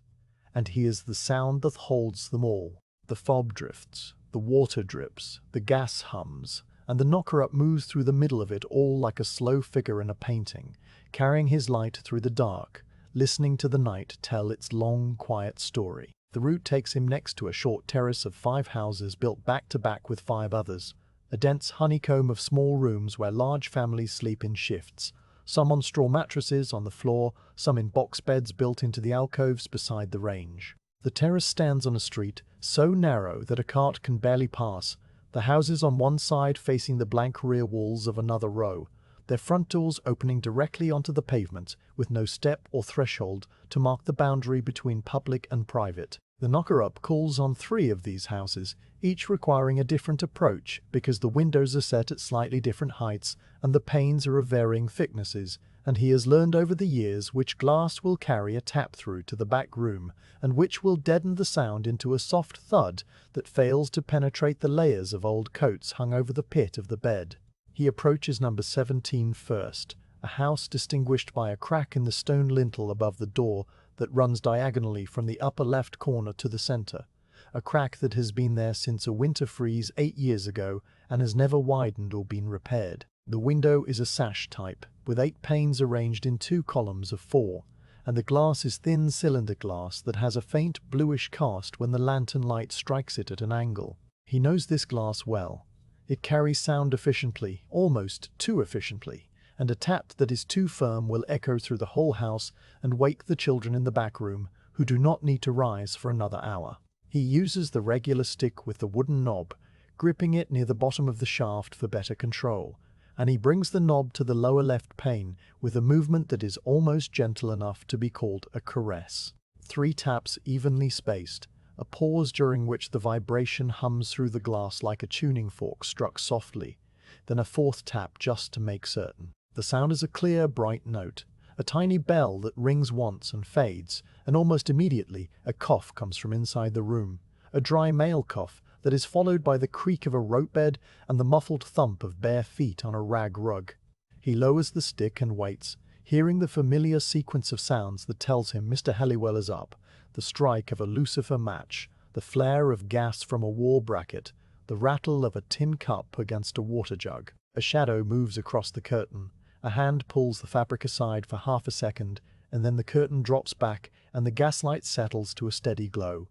and he is the sound that holds them all. The fob drifts, the water drips, the gas hums, and the knocker-up moves through the middle of it all like a slow figure in a painting, carrying his light through the dark, listening to the night tell its long, quiet story. The route takes him next to a short terrace of 5 houses built back to back with 5 others, a dense honeycomb of small rooms where large families sleep in shifts, some on straw mattresses on the floor, some in box beds built into the alcoves beside the range. The terrace stands on a street so narrow that a cart can barely pass, the houses on one side facing the blank rear walls of another row, their front doors opening directly onto the pavement with no step or threshold to mark the boundary between public and private. The knocker-up calls on 3 of these houses, each requiring a different approach because the windows are set at slightly different heights and the panes are of varying thicknesses, and he has learned over the years which glass will carry a tap through to the back room and which will deaden the sound into a soft thud that fails to penetrate the layers of old coats hung over the pit of the bed. He approaches number 17 first, a house distinguished by a crack in the stone lintel above the door that runs diagonally from the upper left corner to the center, a crack that has been there since a winter freeze 8 years ago and has never widened or been repaired. The window is a sash type, with 8 panes arranged in 2 columns of 4, and the glass is thin cylinder glass that has a faint bluish cast when the lantern light strikes it at an angle. He knows this glass well. It carries sound efficiently, almost too efficiently, and a tap that is too firm will echo through the whole house and wake the children in the back room, who do not need to rise for another hour. He uses the regular stick with the wooden knob, gripping it near the bottom of the shaft for better control, and he brings the knob to the lower left pane with a movement that is almost gentle enough to be called a caress. 3 taps evenly spaced, a pause during which the vibration hums through the glass like a tuning fork struck softly, then a 4th tap just to make certain. The sound is a clear, bright note, a tiny bell that rings once and fades, and almost immediately a cough comes from inside the room, a dry male cough that is followed by the creak of a rope bed and the muffled thump of bare feet on a rag rug. He lowers the stick and waits, hearing the familiar sequence of sounds that tells him Mr. Halliwell is up, the strike of a lucifer match, the flare of gas from a wall bracket, the rattle of a tin cup against a water jug. A shadow moves across the curtain. A hand pulls the fabric aside for half a second, and then the curtain drops back and the gaslight settles to a steady glow.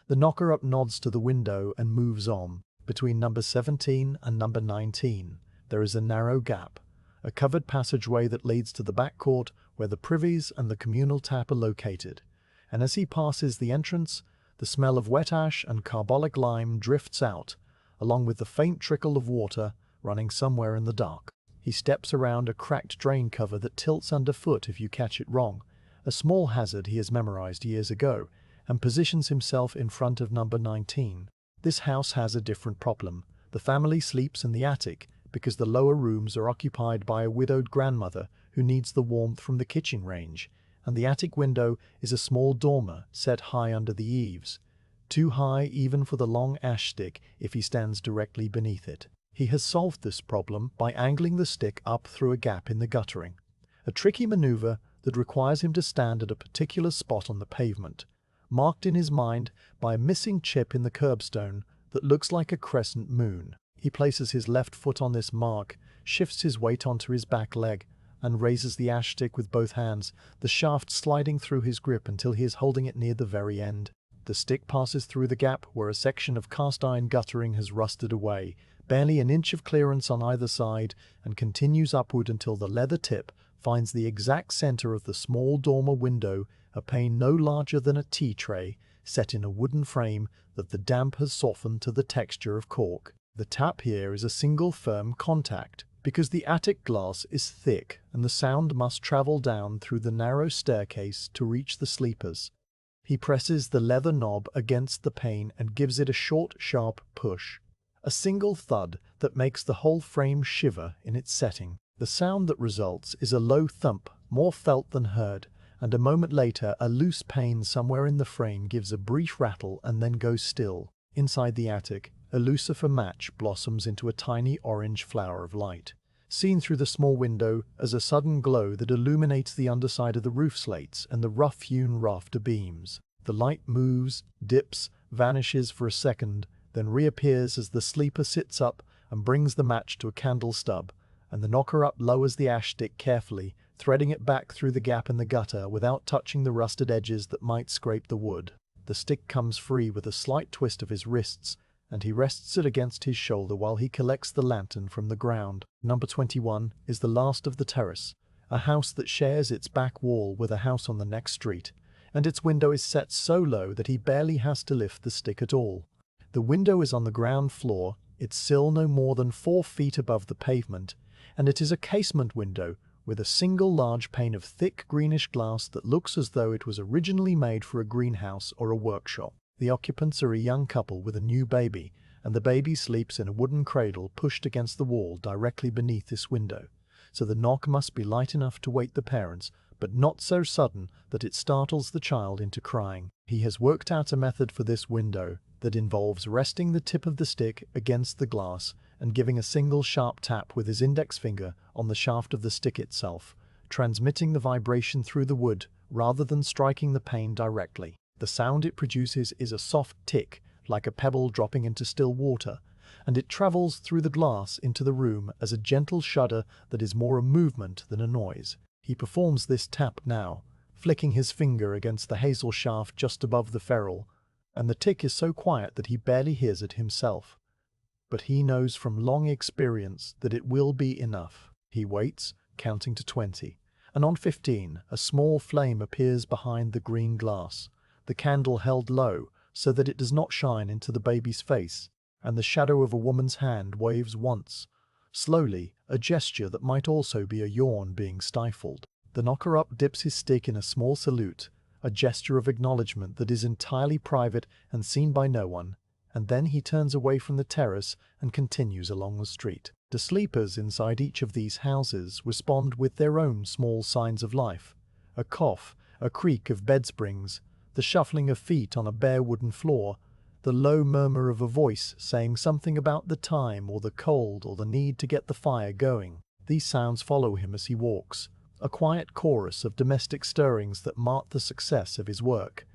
The knocker-up nods to the window and moves on. Between number 17 and number 19, there is a narrow gap, a covered passageway that leads to the back court where the privies and the communal tap are located, and as he passes the entrance, the smell of wet ash and carbolic lime drifts out, along with the faint trickle of water running somewhere in the dark. He steps around a cracked drain cover that tilts underfoot if you catch it wrong, a small hazard he has memorized years ago, and positions himself in front of number 19. This house has a different problem. The family sleeps in the attic because the lower rooms are occupied by a widowed grandmother who needs the warmth from the kitchen range, and the attic window is a small dormer set high under the eaves, too high even for the long ash stick if he stands directly beneath it. He has solved this problem by angling the stick up through a gap in the guttering, a tricky maneuver that requires him to stand at a particular spot on the pavement, marked in his mind by a missing chip in the curbstone that looks like a crescent moon. He places his left foot on this mark, shifts his weight onto his back leg, and raises the ash stick with both hands, the shaft sliding through his grip until he is holding it near the very end. The stick passes through the gap where a section of cast iron guttering has rusted away, barely an inch of clearance on either side, and continues upward until the leather tip finds the exact center of the small dormer window, a pane no larger than a tea tray, set in a wooden frame that the damp has softened to the texture of cork. The tap here is a single firm contact, because the attic glass is thick and the sound must travel down through the narrow staircase to reach the sleepers. He presses the leather knob against the pane and gives it a short, sharp push. A single thud that makes the whole frame shiver in its setting. The sound that results is a low thump, more felt than heard, and a moment later a loose pane somewhere in the frame gives a brief rattle and then goes still. Inside the attic, a lucifer match blossoms into a tiny orange flower of light, seen through the small window as a sudden glow that illuminates the underside of the roof slates and the rough-hewn rafter beams. The light moves, dips, vanishes for a second, then reappears as the sleeper sits up and brings the match to a candle stub, and the knocker-up lowers the ash stick carefully, threading it back through the gap in the gutter without touching the rusted edges that might scrape the wood. The stick comes free with a slight twist of his wrists, and he rests it against his shoulder while he collects the lantern from the ground. Number 21 is the last of the terrace, a house that shares its back wall with a house on the next street, and its window is set so low that he barely has to lift the stick at all. The window is on the ground floor, its sill no more than 4 feet above the pavement, and it is a casement window with a single large pane of thick greenish glass that looks as though it was originally made for a greenhouse or a workshop. The occupants are a young couple with a new baby, and the baby sleeps in a wooden cradle pushed against the wall directly beneath this window, so the knock must be light enough to wake the parents, but not so sudden that it startles the child into crying. He has worked out a method for this window that involves resting the tip of the stick against the glass and giving a single sharp tap with his index finger on the shaft of the stick itself, transmitting the vibration through the wood rather than striking the pane directly. The sound it produces is a soft tick, like a pebble dropping into still water, and it travels through the glass into the room as a gentle shudder that is more a movement than a noise. He performs this tap now, flicking his finger against the hazel shaft just above the ferrule, and the tick is so quiet that he barely hears it himself. But he knows from long experience that it will be enough. He waits, counting to 20, and on 15, a small flame appears behind the green glass, the candle held low so that it does not shine into the baby's face, and the shadow of a woman's hand waves once, slowly, a gesture that might also be a yawn being stifled. The knocker-up dips his stick in a small salute, a gesture of acknowledgement that is entirely private and seen by no one, and then he turns away from the terrace and continues along the street. The sleepers inside each of these houses respond with their own small signs of life: a cough, a creak of bed springs, the shuffling of feet on a bare wooden floor, the low murmur of a voice saying something about the time or the cold or the need to get the fire going. These sounds follow him as he walks, a quiet chorus of domestic stirrings that mark the success of his work.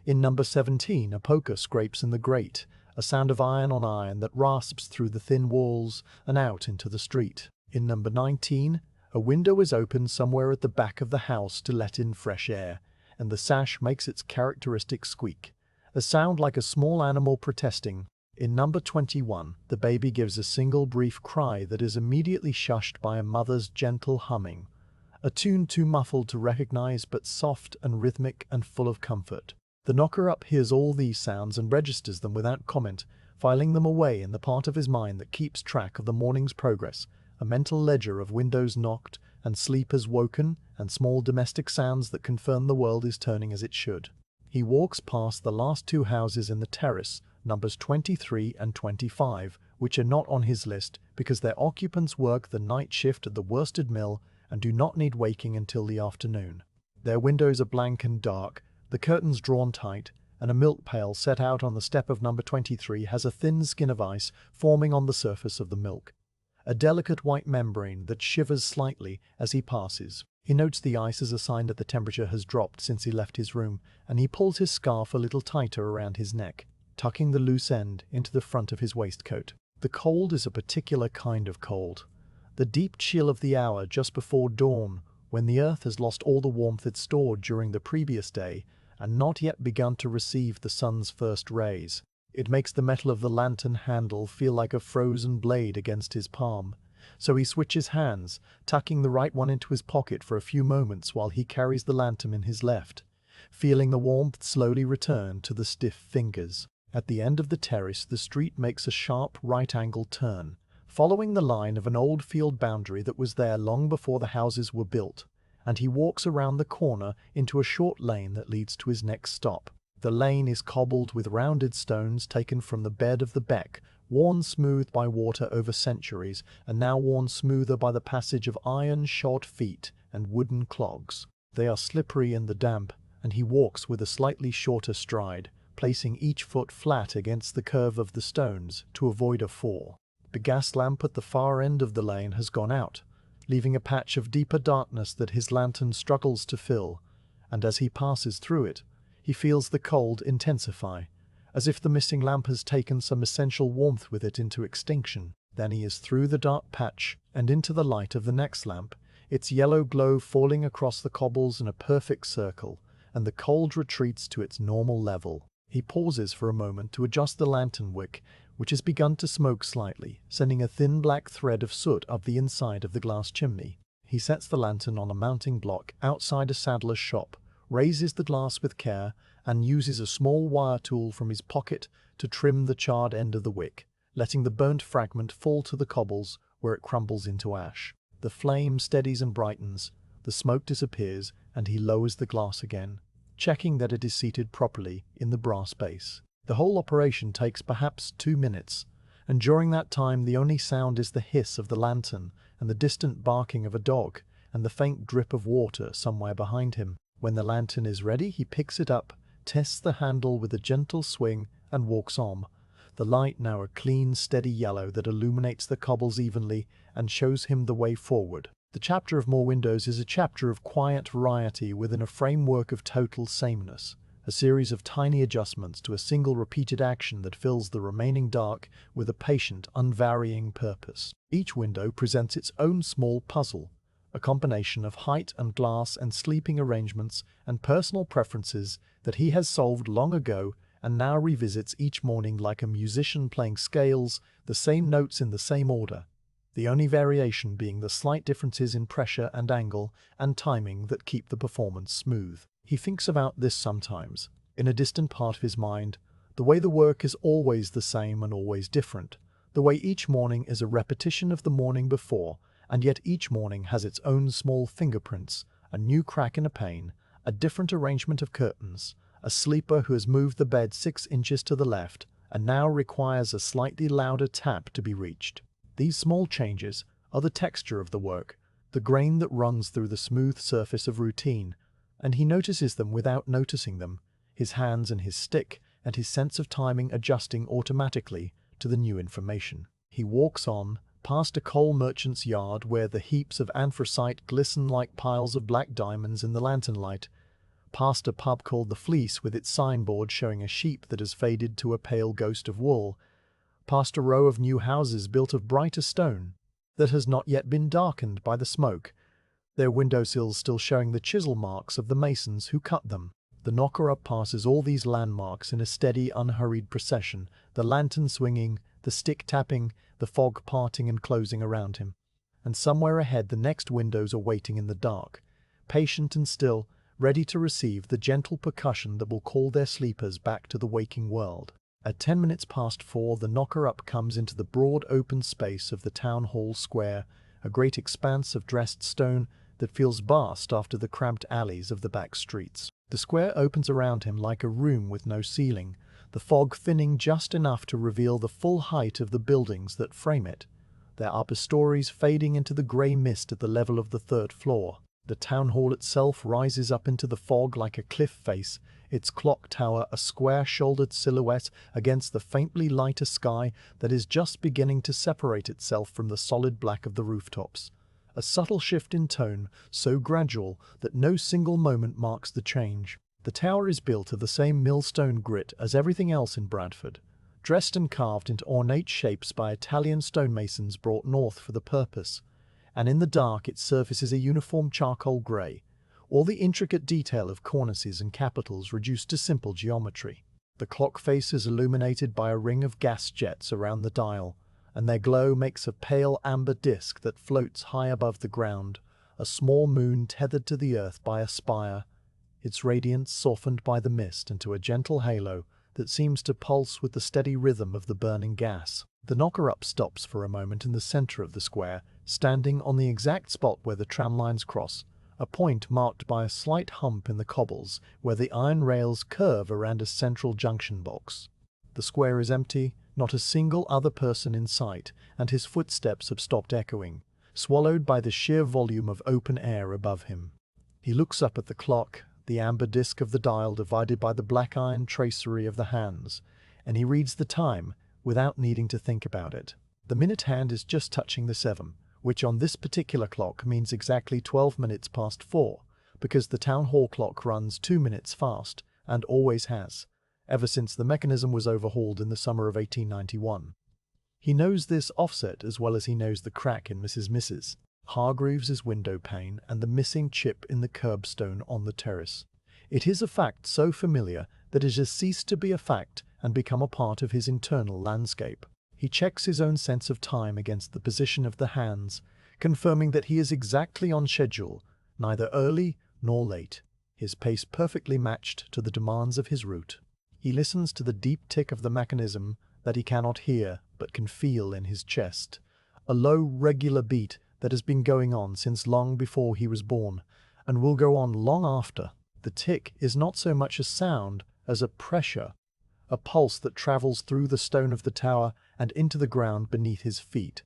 In number 17, a poker scrapes in the grate, a sound of iron on iron that rasps through the thin walls and out into the street. In number 19, a window is opened somewhere at the back of the house to let in fresh air, and the sash makes its characteristic squeak, a sound like a small animal protesting. In number 21, the baby gives a single brief cry that is immediately shushed by a mother's gentle humming, a tune too muffled to recognize but soft and rhythmic and full of comfort. The knocker-up hears all these sounds and registers them without comment, filing them away in the part of his mind that keeps track of the morning's progress, a mental ledger of windows knocked and sleepers woken and small domestic sounds that confirm the world is turning as it should. He walks past the last two houses in the terrace, numbers 23 and 25, which are not on his list because their occupants work the night shift at the worsted mill and do not need waking until the afternoon. Their windows are blank and dark, the curtains drawn tight, and a milk pail set out on the step of number 23 has a thin skin of ice forming on the surface of the milk, a delicate white membrane that shivers slightly as he passes. He notes the ice as a sign that the temperature has dropped since he left his room, and he pulls his scarf a little tighter around his neck, tucking the loose end into the front of his waistcoat. The cold is a particular kind of cold. The deep chill of the hour just before dawn, when the earth has lost all the warmth it stored during the previous day and not yet begun to receive the sun's first rays. It makes the metal of the lantern handle feel like a frozen blade against his palm. So he switches hands, tucking the right one into his pocket for a few moments while he carries the lantern in his left, feeling the warmth slowly return to the stiff fingers. At the end of the terrace, the street makes a sharp right-angle turn, following the line of an old field boundary that was there long before the houses were built, and he walks around the corner into a short lane that leads to his next stop. The lane is cobbled with rounded stones taken from the bed of the beck, worn smooth by water over centuries, and now worn smoother by the passage of iron-shod feet and wooden clogs. They are slippery in the damp, and he walks with a slightly shorter stride, placing each foot flat against the curve of the stones to avoid a fall. The gas lamp at the far end of the lane has gone out, leaving a patch of deeper darkness that his lantern struggles to fill, and as he passes through it, he feels the cold intensify, as if the missing lamp has taken some essential warmth with it into extinction. Then he is through the dark patch and into the light of the next lamp, its yellow glow falling across the cobbles in a perfect circle, and the cold retreats to its normal level. He pauses for a moment to adjust the lantern wick, which has begun to smoke slightly, sending a thin black thread of soot up the inside of the glass chimney. He sets the lantern on a mounting block outside a saddler's shop, raises the glass with care, and uses a small wire tool from his pocket to trim the charred end of the wick, letting the burnt fragment fall to the cobbles where it crumbles into ash. The flame steadies and brightens, the smoke disappears, and he lowers the glass again, checking that it is seated properly in the brass base. The whole operation takes perhaps 2 minutes, and during that time the only sound is the hiss of the lantern and the distant barking of a dog and the faint drip of water somewhere behind him. When the lantern is ready, he picks it up, tests the handle with a gentle swing, and walks on, the light now a clean, steady yellow that illuminates the cobbles evenly and shows him the way forward. The chapter of More Windows is a chapter of quiet variety within a framework of total sameness, a series of tiny adjustments to a single repeated action that fills the remaining dark with a patient, unvarying purpose. Each window presents its own small puzzle, a combination of height and glass and sleeping arrangements and personal preferences that he has solved long ago and now revisits each morning like a musician playing scales, the same notes in the same order, the only variation being the slight differences in pressure and angle and timing that keep the performance smooth. He thinks about this sometimes, in a distant part of his mind, the way the work is always the same and always different, the way each morning is a repetition of the morning before, and yet each morning has its own small fingerprints, a new crack in a pane, a different arrangement of curtains, a sleeper who has moved the bed 6 inches to the left and now requires a slightly louder tap to be reached. These small changes are the texture of the work, the grain that runs through the smooth surface of routine, and he notices them without noticing them, his hands and his stick and his sense of timing adjusting automatically to the new information. He walks on, past a coal merchant's yard where the heaps of anthracite glisten like piles of black diamonds in the lantern light, past a pub called The Fleece with its signboard showing a sheep that has faded to a pale ghost of wool, past a row of new houses built of brighter stone that has not yet been darkened by the smoke, their windowsills still showing the chisel marks of the masons who cut them. The knocker-up passes all these landmarks in a steady, unhurried procession, the lantern swinging, the stick tapping, the fog parting and closing around him. And somewhere ahead the next windows are waiting in the dark, patient and still, ready to receive the gentle percussion that will call their sleepers back to the waking world. At 10 minutes past 4, the knocker-up comes into the broad open space of the town hall square, a great expanse of dressed stone that feels vast after the cramped alleys of the back streets. The square opens around him like a room with no ceiling, the fog thinning just enough to reveal the full height of the buildings that frame it, their upper stories fading into the grey mist at the level of the third floor. The town hall itself rises up into the fog like a cliff face, its clock tower a square-shouldered silhouette against the faintly lighter sky that is just beginning to separate itself from the solid black of the rooftops. A subtle shift in tone, so gradual that no single moment marks the change. The tower is built of the same millstone grit as everything else in Bradford, dressed and carved into ornate shapes by Italian stonemasons brought north for the purpose, and in the dark its surface is a uniform charcoal grey, all the intricate detail of cornices and capitals reduced to simple geometry. The clock face is illuminated by a ring of gas jets around the dial, and their glow makes a pale amber disk that floats high above the ground, a small moon tethered to the earth by a spire, its radiance softened by the mist into a gentle halo that seems to pulse with the steady rhythm of the burning gas. The knocker-up stops for a moment in the center of the square, standing on the exact spot where the tram lines cross, a point marked by a slight hump in the cobbles where the iron rails curve around a central junction box. The square is empty, not a single other person in sight, and his footsteps have stopped echoing, swallowed by the sheer volume of open air above him. He looks up at the clock, the amber disk of the dial divided by the black iron tracery of the hands, and he reads the time without needing to think about it. The minute hand is just touching the 7, which on this particular clock means exactly 12 minutes past 4, because the town hall clock runs 2 minutes fast, and always has, ever since the mechanism was overhauled in the summer of 1891. He knows this offset as well as he knows the crack in Mrs. Hargreaves's window pane and the missing chip in the curbstone on the terrace. It is a fact so familiar that it has ceased to be a fact and become a part of his internal landscape. He checks his own sense of time against the position of the hands, confirming that he is exactly on schedule, neither early nor late, his pace perfectly matched to the demands of his route. He listens to the deep tick of the mechanism that he cannot hear but can feel in his chest, a low, regular beat that has been going on since long before he was born, and will go on long after. The tick is not so much a sound as a pressure, a pulse that travels through the stone of the tower and into the ground beneath his feet,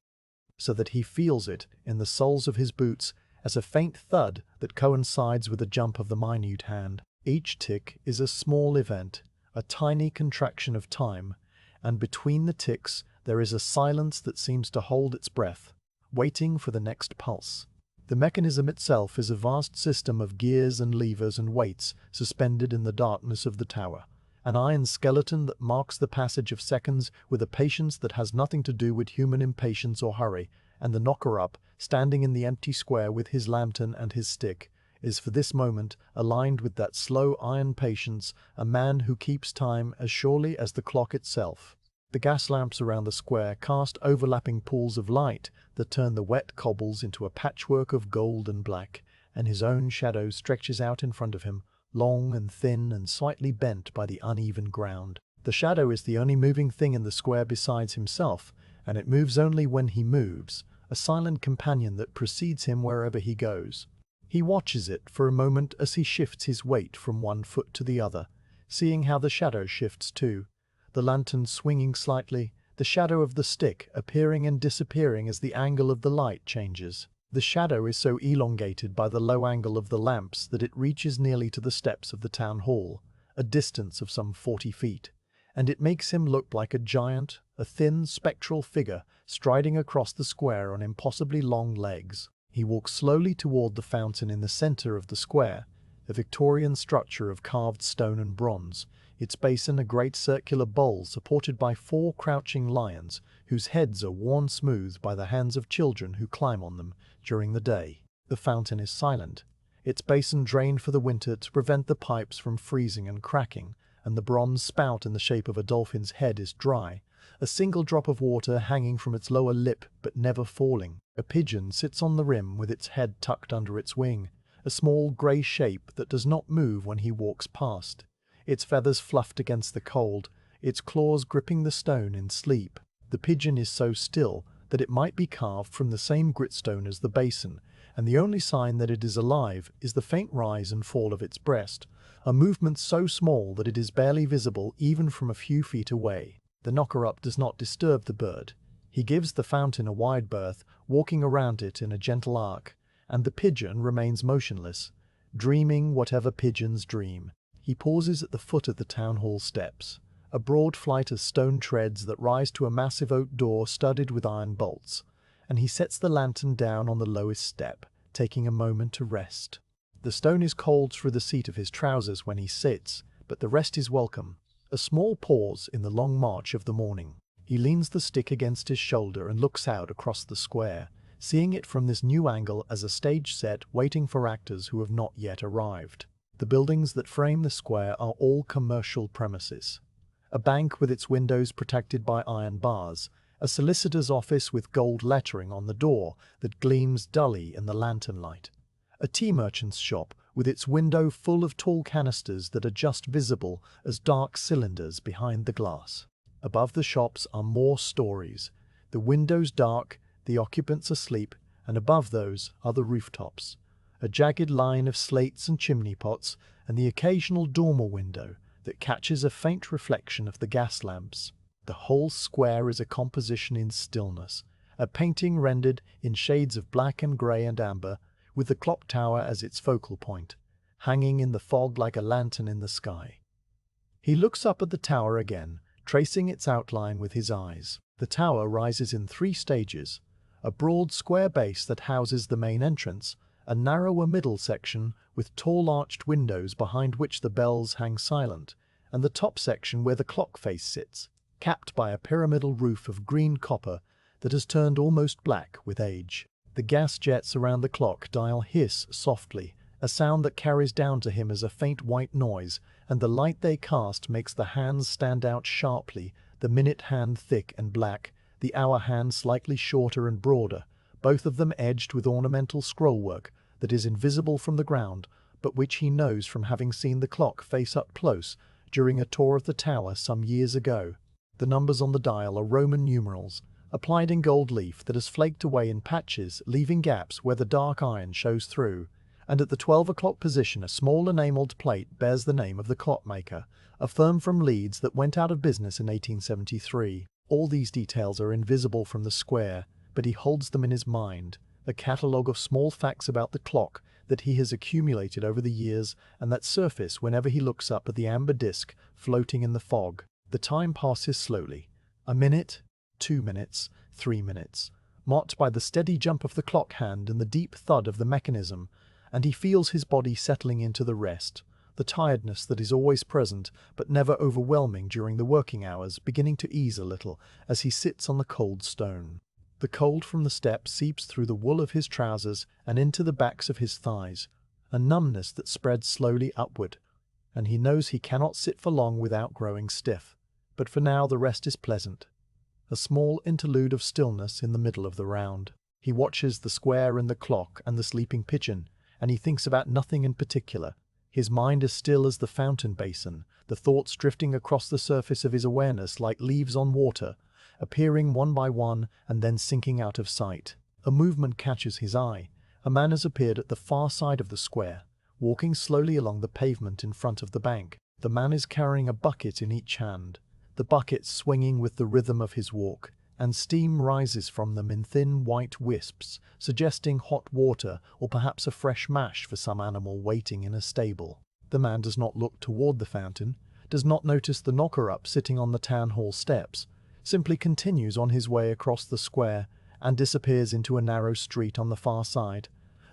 so that he feels it in the soles of his boots as a faint thud that coincides with a jump of the minute hand. Each tick is a small event, a tiny contraction of time, and between the ticks there is a silence that seems to hold its breath, waiting for the next pulse. The mechanism itself is a vast system of gears and levers and weights suspended in the darkness of the tower, an iron skeleton that marks the passage of seconds with a patience that has nothing to do with human impatience or hurry, and the knocker-up, standing in the empty square with his lantern and his stick, is for this moment aligned with that slow iron patience, a man who keeps time as surely as the clock itself. The gas lamps around the square cast overlapping pools of light that turn the wet cobbles into a patchwork of gold and black, and his own shadow stretches out in front of him, long and thin and slightly bent by the uneven ground. The shadow is the only moving thing in the square besides himself, and it moves only when he moves, a silent companion that precedes him wherever he goes. He watches it for a moment as he shifts his weight from one foot to the other, seeing how the shadow shifts too, the lantern swinging slightly, the shadow of the stick appearing and disappearing as the angle of the light changes. The shadow is so elongated by the low angle of the lamps that it reaches nearly to the steps of the town hall, a distance of some 40 feet, and it makes him look like a giant, a thin, spectral figure striding across the square on impossibly long legs. He walks slowly toward the fountain in the center of the square, a Victorian structure of carved stone and bronze, its basin a great circular bowl supported by 4 crouching lions whose heads are worn smooth by the hands of children who climb on them during the day. The fountain is silent, its basin drained for the winter to prevent the pipes from freezing and cracking, and the bronze spout in the shape of a dolphin's head is dry, a single drop of water hanging from its lower lip but never falling. A pigeon sits on the rim with its head tucked under its wing, a small grey shape that does not move when he walks past, its feathers fluffed against the cold, its claws gripping the stone in sleep. The pigeon is so still that it might be carved from the same gritstone as the basin, and the only sign that it is alive is the faint rise and fall of its breast, a movement so small that it is barely visible even from a few feet away. The knocker-up does not disturb the bird. He gives the fountain a wide berth, walking around it in a gentle arc, and the pigeon remains motionless, dreaming whatever pigeons dream. He pauses at the foot of the town hall steps, a broad flight of stone treads that rise to a massive oak door studded with iron bolts, and he sets the lantern down on the lowest step, taking a moment to rest. The stone is cold through the seat of his trousers when he sits, but the rest is welcome. A small pause in the long march of the morning. He leans the stick against his shoulder and looks out across the square, seeing it from this new angle as a stage set waiting for actors who have not yet arrived. The buildings that frame the square are all commercial premises. A bank with its windows protected by iron bars, a solicitor's office with gold lettering on the door that gleams dully in the lantern light, a tea merchant's shop with its window full of tall canisters that are just visible as dark cylinders behind the glass. Above the shops are more stories, the windows dark, the occupants asleep, and above those are the rooftops, a jagged line of slates and chimney pots, and the occasional dormer window that catches a faint reflection of the gas lamps. The whole square is a composition in stillness, a painting rendered in shades of black and grey and amber, with the clock tower as its focal point, hanging in the fog like a lantern in the sky. He looks up at the tower again, tracing its outline with his eyes. The tower rises in 3 stages, a broad square base that houses the main entrance, a narrower middle section with tall arched windows behind which the bells hang silent, and the top section where the clock face sits, capped by a pyramidal roof of green copper that has turned almost black with age. The gas jets around the clock dial hiss softly, a sound that carries down to him as a faint white noise, and the light they cast makes the hands stand out sharply, the minute hand thick and black, the hour hand slightly shorter and broader, both of them edged with ornamental scrollwork that is invisible from the ground, but which he knows from having seen the clock face up close during a tour of the tower some years ago. The numbers on the dial are Roman numerals, applied in gold leaf that has flaked away in patches, leaving gaps where the dark iron shows through, and at the 12 o'clock position a small enameled plate bears the name of the clockmaker, a firm from Leeds that went out of business in 1873. All these details are invisible from the square, but he holds them in his mind, a catalogue of small facts about the clock that he has accumulated over the years and that surface whenever he looks up at the amber disk floating in the fog. The time passes slowly. A minute, 2 minutes, 3 minutes, marked by the steady jump of the clock hand and the deep thud of the mechanism, and he feels his body settling into the rest, the tiredness that is always present but never overwhelming during the working hours beginning to ease a little as he sits on the cold stone. The cold from the step seeps through the wool of his trousers and into the backs of his thighs, a numbness that spreads slowly upward, and he knows he cannot sit for long without growing stiff. But for now the rest is pleasant. A small interlude of stillness in the middle of the round. He watches the square and the clock and the sleeping pigeon, and he thinks about nothing in particular. His mind is still as the fountain basin, the thoughts drifting across the surface of his awareness like leaves on water, appearing one by one and then sinking out of sight. A movement catches his eye. A man has appeared at the far side of the square, walking slowly along the pavement in front of the bank. The man is carrying a bucket in each hand, the bucket swinging with the rhythm of his walk, and steam rises from them in thin white wisps, suggesting hot water or perhaps a fresh mash for some animal waiting in a stable. The man does not look toward the fountain, does not notice the knocker-up sitting on the town hall steps, simply continues on his way across the square and disappears into a narrow street on the far side,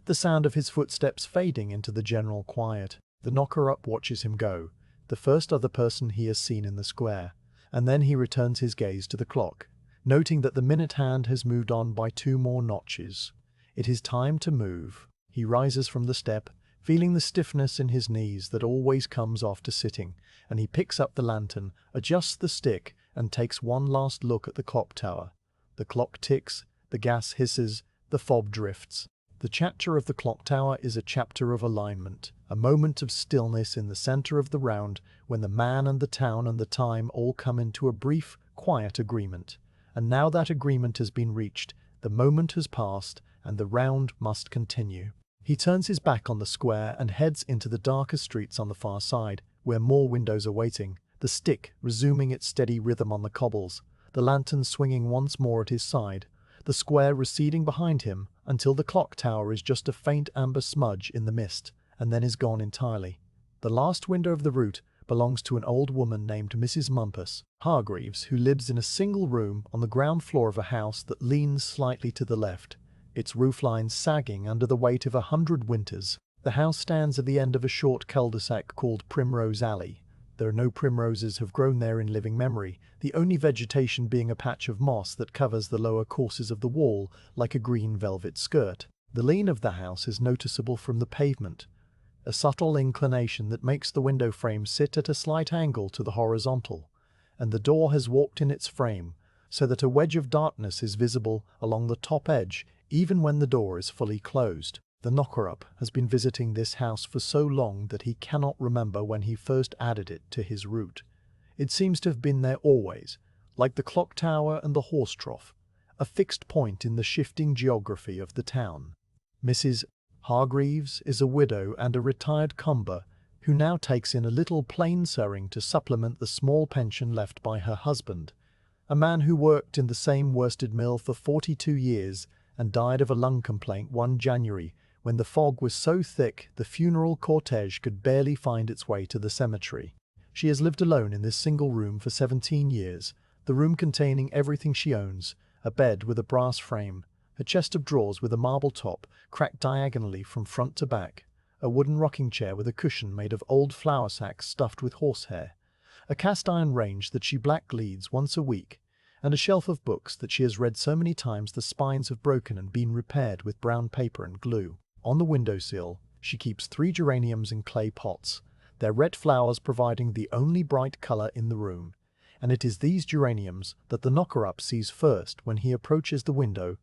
the sound of his footsteps fading into the general quiet. The knocker-up watches him go, the first other person he has seen in the square, and then he returns his gaze to the clock, noting that the minute hand has moved on by 2 more notches. It is time to move. He rises from the step, feeling the stiffness in his knees that always comes after sitting, and he picks up the lantern, adjusts the stick, and takes one last look at the clock tower. The clock ticks, the gas hisses, the fob drifts. The chapter of the clock tower is a chapter of alignment, a moment of stillness in the center of the round when the man and the town and the time all come into a brief, quiet agreement. And now that agreement has been reached, the moment has passed, and the round must continue. He turns his back on the square and heads into the darker streets on the far side, where more windows are waiting, the stick resuming its steady rhythm on the cobbles, the lantern swinging once more at his side, the square receding behind him until the clock tower is just a faint amber smudge in the mist, and then is gone entirely. The last window of the route belongs to an old woman named Mrs. Mumpus Hargreaves, who lives in a single room on the ground floor of a house that leans slightly to the left, its roofline sagging under the weight of 100 winters. The house stands at the end of a short cul-de-sac called Primrose Alley. There are no primroses have grown there in living memory, the only vegetation being a patch of moss that covers the lower courses of the wall like a green velvet skirt. The lean of the house is noticeable from the pavement, a subtle inclination that makes the window frame sit at a slight angle to the horizontal, and the door has walked in its frame, so that a wedge of darkness is visible along the top edge even when the door is fully closed. The knocker-up has been visiting this house for so long that he cannot remember when he first added it to his route. It seems to have been there always, like the clock tower and the horse trough, a fixed point in the shifting geography of the town. Mrs. Hargreaves is a widow and a retired comber who now takes in a little plain sewing to supplement the small pension left by her husband, a man who worked in the same worsted mill for 42 years and died of a lung complaint one January when the fog was so thick the funeral cortege could barely find its way to the cemetery. She has lived alone in this single room for 17 years, the room containing everything she owns, a bed with a brass frame, a chest of drawers with a marble top cracked diagonally from front to back, a wooden rocking chair with a cushion made of old flour sacks stuffed with horsehair, a cast-iron range that she black-leads once a week, and a shelf of books that she has read so many times the spines have broken and been repaired with brown paper and glue. On the windowsill, she keeps 3 geraniums in clay pots, their red flowers providing the only bright color in the room, and it is these geraniums that the knocker-up sees first when he approaches the window,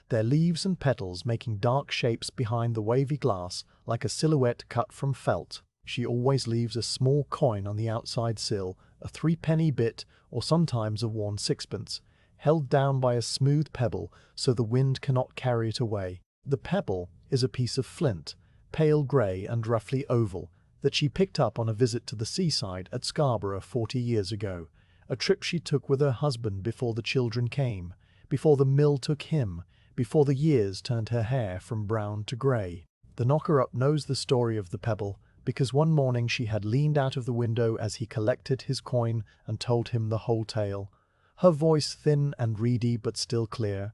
their leaves and petals making dark shapes behind the wavy glass like a silhouette cut from felt. She always leaves a small coin on the outside sill, a 3-penny bit or sometimes a worn 6pence, held down by a smooth pebble so the wind cannot carry it away. The pebble is a piece of flint, pale grey and roughly oval, that she picked up on a visit to the seaside at Scarborough 40 years ago, a trip she took with her husband before the children came, before the mill took him, before the years turned her hair from brown to grey. The knocker-up knows the story of the pebble, because one morning she had leaned out of the window as he collected his coin and told him the whole tale, her voice thin and reedy but still clear,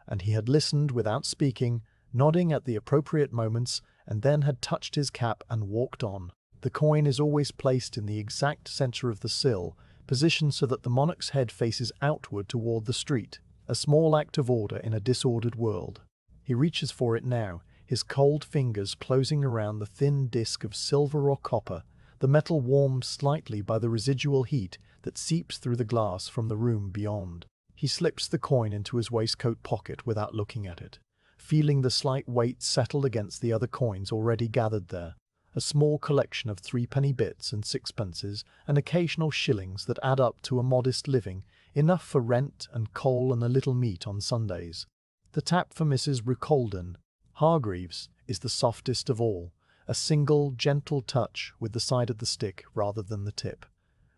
and he had listened without speaking, nodding at the appropriate moments, and then had touched his cap and walked on. The coin is always placed in the exact center of the sill, positioned so that the monarch's head faces outward toward the street, a small act of order in a disordered world. He reaches for it now, his cold fingers closing around the thin disc of silver or copper, the metal warmed slightly by the residual heat that seeps through the glass from the room beyond. He slips the coin into his waistcoat pocket without looking at it, feeling the slight weight settled against the other coins already gathered there, a small collection of 3-penny bits and 6pences and occasional shillings that add up to a modest living, enough for rent and coal and a little meat on Sundays. The tap for Mrs. Ricolden Hargreaves is the softest of all, a single, gentle touch with the side of the stick rather than the tip,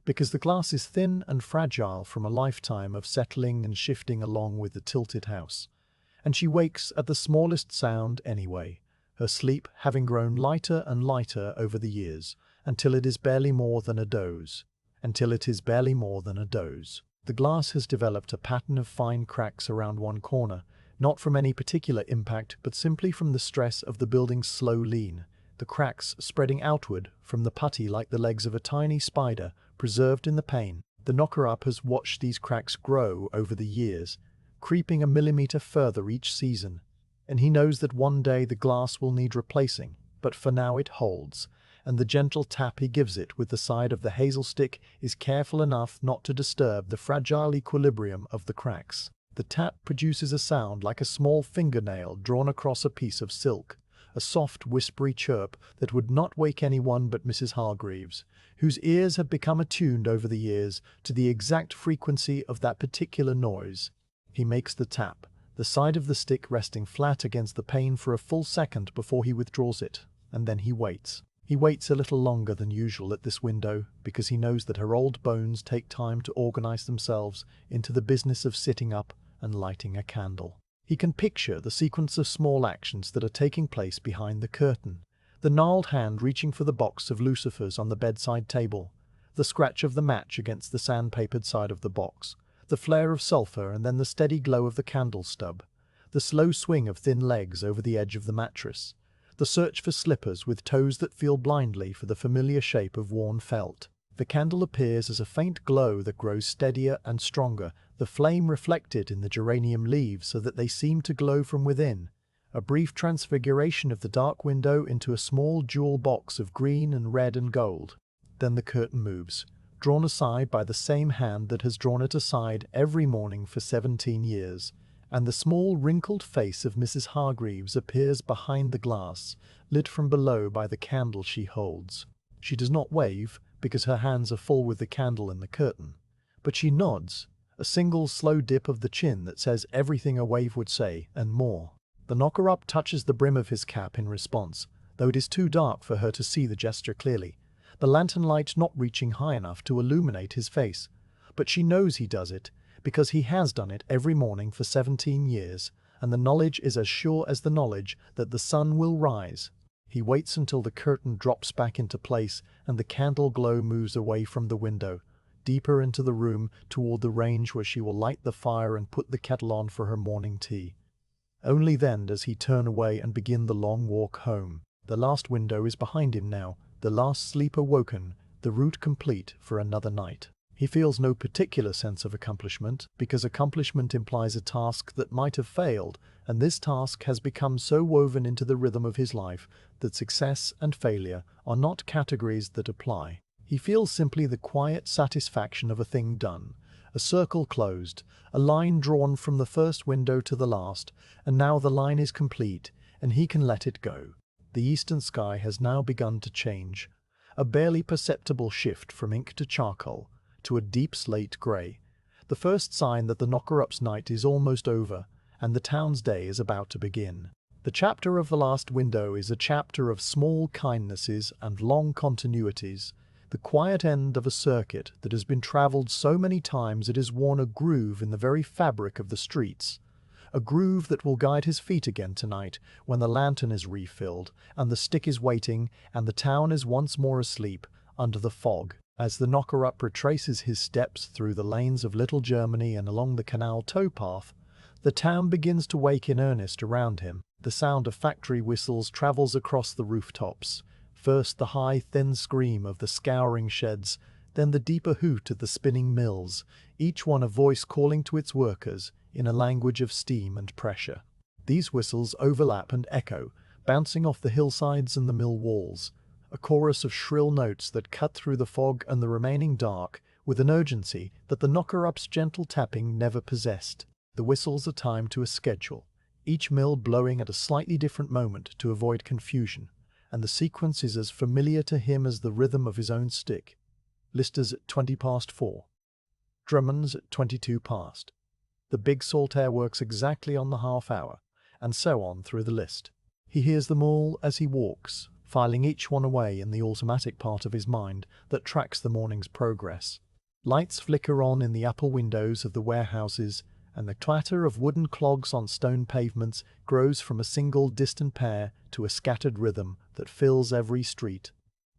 because the glass is thin and fragile from a lifetime of settling and shifting along with the tilted house, and she wakes at the smallest sound anyway, her sleep having grown lighter and lighter over the years, until it is barely more than a doze. The glass has developed a pattern of fine cracks around one corner, not from any particular impact but simply from the stress of the building's slow lean, the cracks spreading outward from the putty like the legs of a tiny spider preserved in the pane. The knocker-up has watched these cracks grow over the years, creeping a millimeter further each season, and he knows that one day the glass will need replacing, but for now it holds, and the gentle tap he gives it with the side of the hazel stick is careful enough not to disturb the fragile equilibrium of the cracks. The tap produces a sound like a small fingernail drawn across a piece of silk, a soft, whispery chirp that would not wake anyone but Mrs. Hargreaves, whose ears had become attuned over the years to the exact frequency of that particular noise. He makes the tap, the side of the stick resting flat against the pane for a full second before he withdraws it, and then he waits. He waits a little longer than usual at this window because he knows that her old bones take time to organize themselves into the business of sitting up and lighting a candle. He can picture the sequence of small actions that are taking place behind the curtain. The gnarled hand reaching for the box of lucifers on the bedside table, the scratch of the match against the sandpapered side of the box, the flare of sulphur and then the steady glow of the candle stub, the slow swing of thin legs over the edge of the mattress, the search for slippers with toes that feel blindly for the familiar shape of worn felt. The candle appears as a faint glow that grows steadier and stronger, the flame reflected in the geranium leaves so that they seem to glow from within, a brief transfiguration of the dark window into a small jewel box of green and red and gold. Then the curtain moves, drawn aside by the same hand that has drawn it aside every morning for 17 years, and the small wrinkled face of Mrs. Hargreaves appears behind the glass, lit from below by the candle she holds. She does not wave, because her hands are full with the candle and the curtain, but she nods, a single slow dip of the chin that says everything a wave would say, and more. The knocker-up touches the brim of his cap in response, though it is too dark for her to see the gesture clearly, the lantern light not reaching high enough to illuminate his face. But she knows he does it, because he has done it every morning for 17 years, and the knowledge is as sure as the knowledge that the sun will rise. He waits until the curtain drops back into place and the candle glow moves away from the window, deeper into the room toward the range where she will light the fire and put the kettle on for her morning tea. Only then does he turn away and begin the long walk home. The last window is behind him now, the last sleep awoken, the route complete for another night. He feels no particular sense of accomplishment, because accomplishment implies a task that might have failed, and this task has become so woven into the rhythm of his life that success and failure are not categories that apply. He feels simply the quiet satisfaction of a thing done, a circle closed, a line drawn from the first window to the last, and now the line is complete, and he can let it go. The eastern sky has now begun to change, a barely perceptible shift from ink to charcoal, to a deep slate grey, the first sign that the knocker-up's night is almost over, and the town's day is about to begin. The chapter of the last window is a chapter of small kindnesses and long continuities, the quiet end of a circuit that has been travelled so many times it has worn a groove in the very fabric of the streets, a groove that will guide his feet again tonight when the lantern is refilled, and the stick is waiting, and the town is once more asleep under the fog. As the knocker-up retraces his steps through the lanes of Little Germany and along the canal towpath, the town begins to wake in earnest around him. The sound of factory whistles travels across the rooftops, first the high, thin scream of the scouring sheds, then the deeper hoot of the spinning mills, each one a voice calling to its workers in a language of steam and pressure. These whistles overlap and echo, bouncing off the hillsides and the mill walls, a chorus of shrill notes that cut through the fog and the remaining dark with an urgency that the knocker-up's gentle tapping never possessed. The whistles are timed to a schedule, each mill blowing at a slightly different moment to avoid confusion, and the sequence is as familiar to him as the rhythm of his own stick. Lister's at 20 past 4. Drummond's at 22 past. The big Saltaire works exactly on the half hour, and so on through the list. He hears them all as he walks, filing each one away in the automatic part of his mind that tracks the morning's progress. Lights flicker on in the upper windows of the warehouses, and the clatter of wooden clogs on stone pavements grows from a single distant pair to a scattered rhythm that fills every street.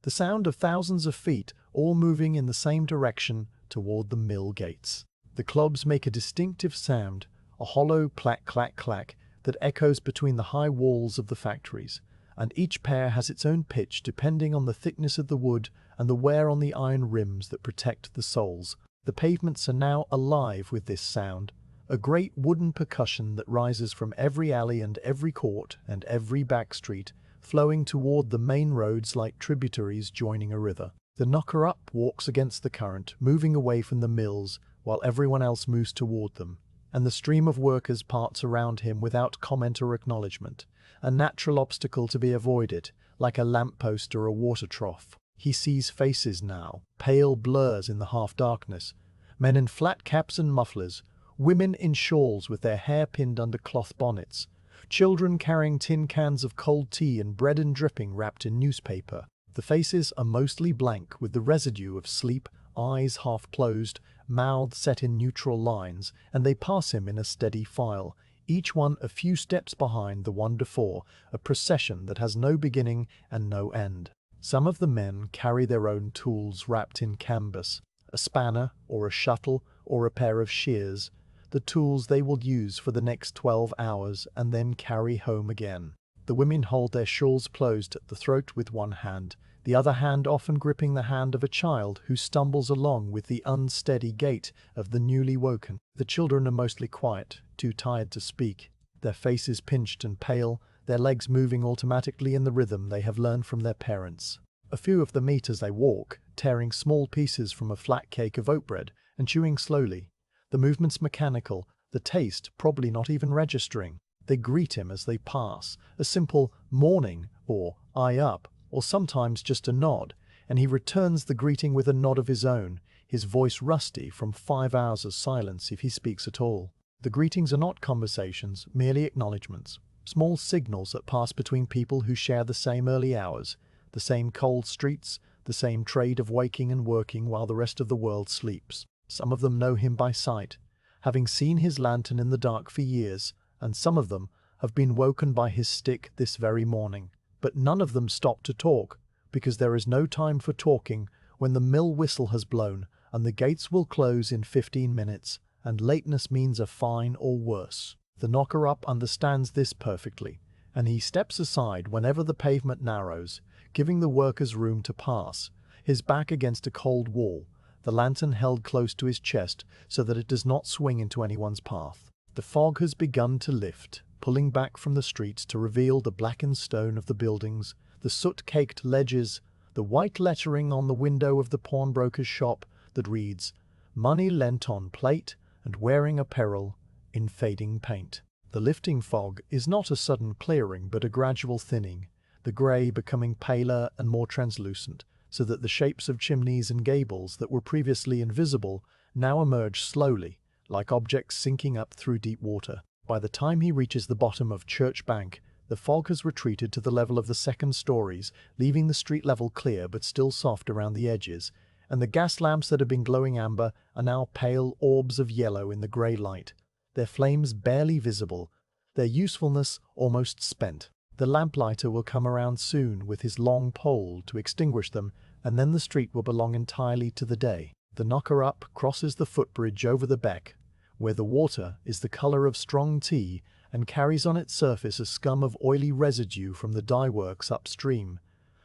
The sound of thousands of feet all moving in the same direction toward the mill gates. The clogs make a distinctive sound, a hollow clack-clack-clack that echoes between the high walls of the factories, and each pair has its own pitch depending on the thickness of the wood and the wear on the iron rims that protect the soles. The pavements are now alive with this sound, a great wooden percussion that rises from every alley and every court and every back street, flowing toward the main roads like tributaries joining a river. The knocker-up walks against the current, moving away from the mills, while everyone else moves toward them. and the stream of workers parts around him without comment or acknowledgement, a natural obstacle to be avoided, like a lamppost or a water trough. He sees faces now, pale blurs in the half-darkness, men in flat caps and mufflers, women in shawls with their hair pinned under cloth bonnets, children carrying tin cans of cold tea and bread and dripping wrapped in newspaper. The faces are mostly blank with the residue of sleep, eyes half closed, mouths set in neutral lines, and they pass him in a steady file, each one a few steps behind the one before, a procession that has no beginning and no end. Some of the men carry their own tools wrapped in canvas, a spanner or a shuttle or a pair of shears, the tools they will use for the next 12 hours and then carry home again. The women hold their shawls closed at the throat with one hand, the other hand often gripping the hand of a child who stumbles along with the unsteady gait of the newly woken. The children are mostly quiet, too tired to speak, their faces pinched and pale, their legs moving automatically in the rhythm they have learned from their parents. A few of them eat as they walk, tearing small pieces from a flat cake of oat bread and chewing slowly. The movement's mechanical, the taste probably not even registering. They greet him as they pass, a simple "morning" or "eye up," or sometimes just a nod, and he returns the greeting with a nod of his own, his voice rusty from 5 hours of silence if he speaks at all. The greetings are not conversations, merely acknowledgements, small signals that pass between people who share the same early hours, the same cold streets, the same trade of waking and working while the rest of the world sleeps. Some of them know him by sight, having seen his lantern in the dark for years, and some of them have been woken by his stick this very morning. But none of them stop to talk, because there is no time for talking when the mill whistle has blown and the gates will close in 15 minutes, and lateness means a fine or worse. The knocker-up understands this perfectly, and he steps aside whenever the pavement narrows, giving the workers room to pass, his back against a cold wall, the lantern held close to his chest so that it does not swing into anyone's path. The fog has begun to lift, pulling back from the streets to reveal the blackened stone of the buildings, the soot-caked ledges, the white lettering on the window of the pawnbroker's shop that reads, "Money lent on plate and wearing apparel," in fading paint. The lifting fog is not a sudden clearing but a gradual thinning, the grey becoming paler and more translucent, so that the shapes of chimneys and gables that were previously invisible now emerge slowly, like objects sinking up through deep water. By the time he reaches the bottom of Church Bank, the fog has retreated to the level of the second stories, leaving the street level clear but still soft around the edges, and the gas lamps that had been glowing amber are now pale orbs of yellow in the grey light, their flames barely visible, their usefulness almost spent. The lamplighter will come around soon with his long pole to extinguish them, and then the street will belong entirely to the day. The knocker-up crosses the footbridge over the beck, where the water is the colour of strong tea and carries on its surface a scum of oily residue from the dye-works upstream,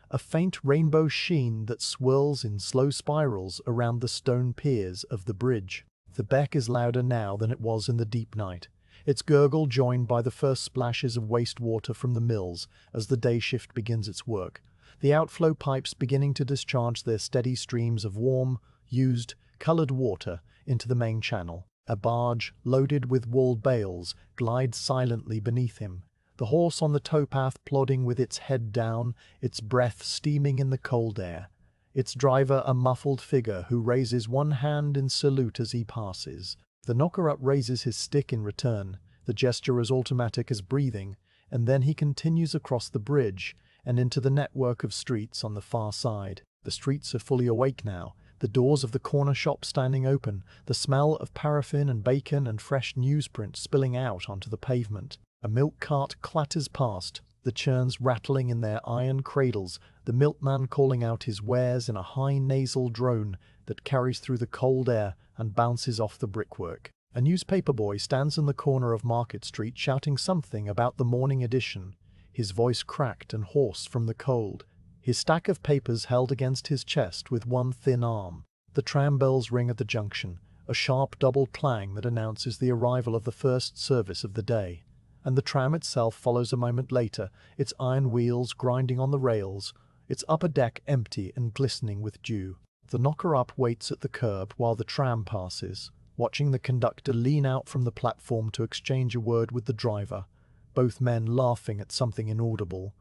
a faint rainbow sheen that swirls in slow spirals around the stone piers of the bridge. The beck is louder now than it was in the deep night, its gurgle joined by the first splashes of waste water from the mills as the day shift begins its work, the outflow pipes beginning to discharge their steady streams of warm, used, coloured water into the main channel. A barge, loaded with wool bales, glides silently beneath him, the horse on the towpath plodding with its head down, its breath steaming in the cold air, its driver a muffled figure who raises one hand in salute as he passes. The knocker-up raises his stick in return, the gesture as automatic as breathing, and then he continues across the bridge and into the network of streets on the far side. The streets are fully awake now, the doors of the corner shop standing open, the smell of paraffin and bacon and fresh newsprint spilling out onto the pavement. A milk cart clatters past, the churns rattling in their iron cradles, the milkman calling out his wares in a high nasal drone that carries through the cold air and bounces off the brickwork. A newspaper boy stands in the corner of Market Street shouting something about the morning edition, his voice cracked and hoarse from the cold, his stack of papers held against his chest with one thin arm. The tram bells ring at the junction, a sharp double clang that announces the arrival of the first service of the day, and the tram itself follows a moment later, its iron wheels grinding on the rails, its upper deck empty and glistening with dew. The knocker-up waits at the curb while the tram passes, watching the conductor lean out from the platform to exchange a word with the driver, both men laughing at something inaudible,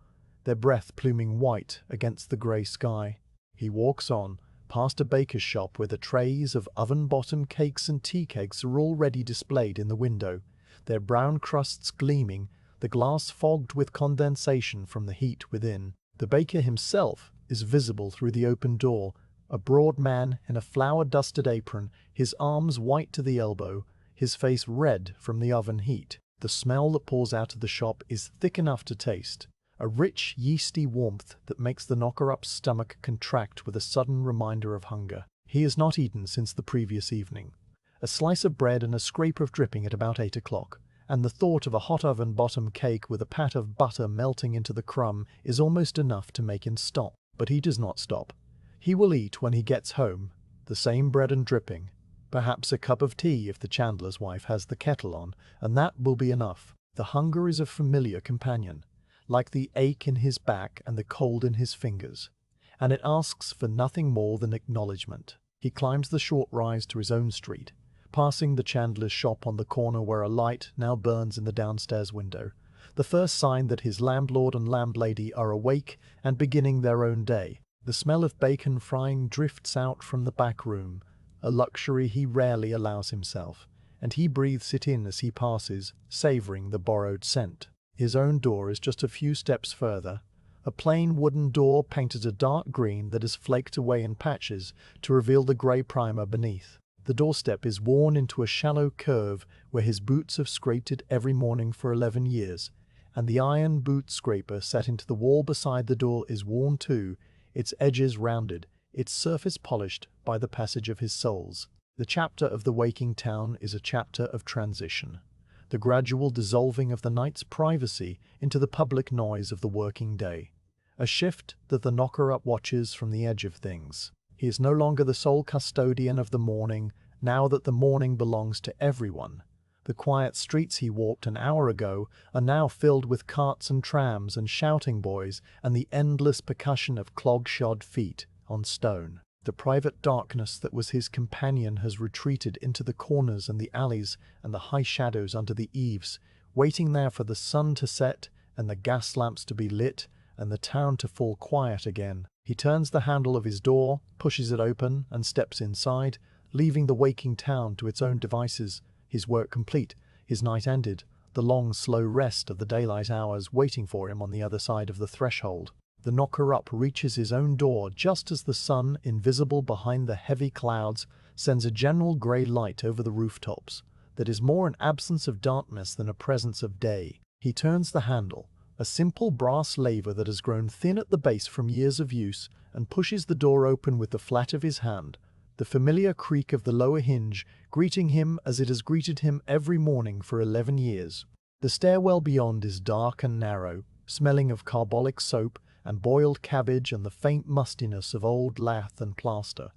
their breath pluming white against the grey sky. He walks on, past a baker's shop where the trays of oven-bottom cakes and tea cakes are already displayed in the window, their brown crusts gleaming, the glass fogged with condensation from the heat within. The baker himself is visible through the open door, a broad man in a flour-dusted apron, his arms white to the elbow, his face red from the oven heat. The smell that pours out of the shop is thick enough to taste, a rich, yeasty warmth that makes the knocker-up's stomach contract with a sudden reminder of hunger. He has not eaten since the previous evening. A slice of bread and a scrape of dripping at about 8 o'clock, and the thought of a hot oven-bottom cake with a pat of butter melting into the crumb is almost enough to make him stop. But he does not stop. He will eat when he gets home, the same bread and dripping, perhaps a cup of tea if the chandler's wife has the kettle on, and that will be enough. The hunger is a familiar companion, like the ache in his back and the cold in his fingers, and it asks for nothing more than acknowledgement. He climbs the short rise to his own street, passing the chandler's shop on the corner where a light now burns in the downstairs window, the first sign that his landlord and landlady are awake and beginning their own day. The smell of bacon frying drifts out from the back room, a luxury he rarely allows himself, and he breathes it in as he passes, savouring the borrowed scent. His own door is just a few steps further, a plain wooden door painted a dark green that has flaked away in patches to reveal the grey primer beneath. The doorstep is worn into a shallow curve where his boots have scraped it every morning for 11 years, and the iron boot scraper set into the wall beside the door is worn too, its edges rounded, its surface polished by the passage of his soles. The chapter of the waking town is a chapter of transition, the gradual dissolving of the night's privacy into the public noise of the working day, a shift that the knocker-up watches from the edge of things. He is no longer the sole custodian of the morning, now that the morning belongs to everyone. The quiet streets he walked an hour ago are now filled with carts and trams and shouting boys and the endless percussion of clog-shod feet on stone. The private darkness that was his companion has retreated into the corners and the alleys and the high shadows under the eaves, waiting there for the sun to set and the gas lamps to be lit and the town to fall quiet again. He turns the handle of his door, pushes it open, and steps inside, leaving the waking town to its own devices, his work complete, his night ended, the long, slow rest of the daylight hours waiting for him on the other side of the threshold. The knocker-up reaches his own door just as the sun, invisible behind the heavy clouds, sends a general grey light over the rooftops that is more an absence of darkness than a presence of day. He turns the handle, a simple brass lever that has grown thin at the base from years of use, and pushes the door open with the flat of his hand, the familiar creak of the lower hinge greeting him as it has greeted him every morning for 11 years. The stairwell beyond is dark and narrow, smelling of carbolic soap and boiled cabbage and the faint mustiness of old lath and plaster,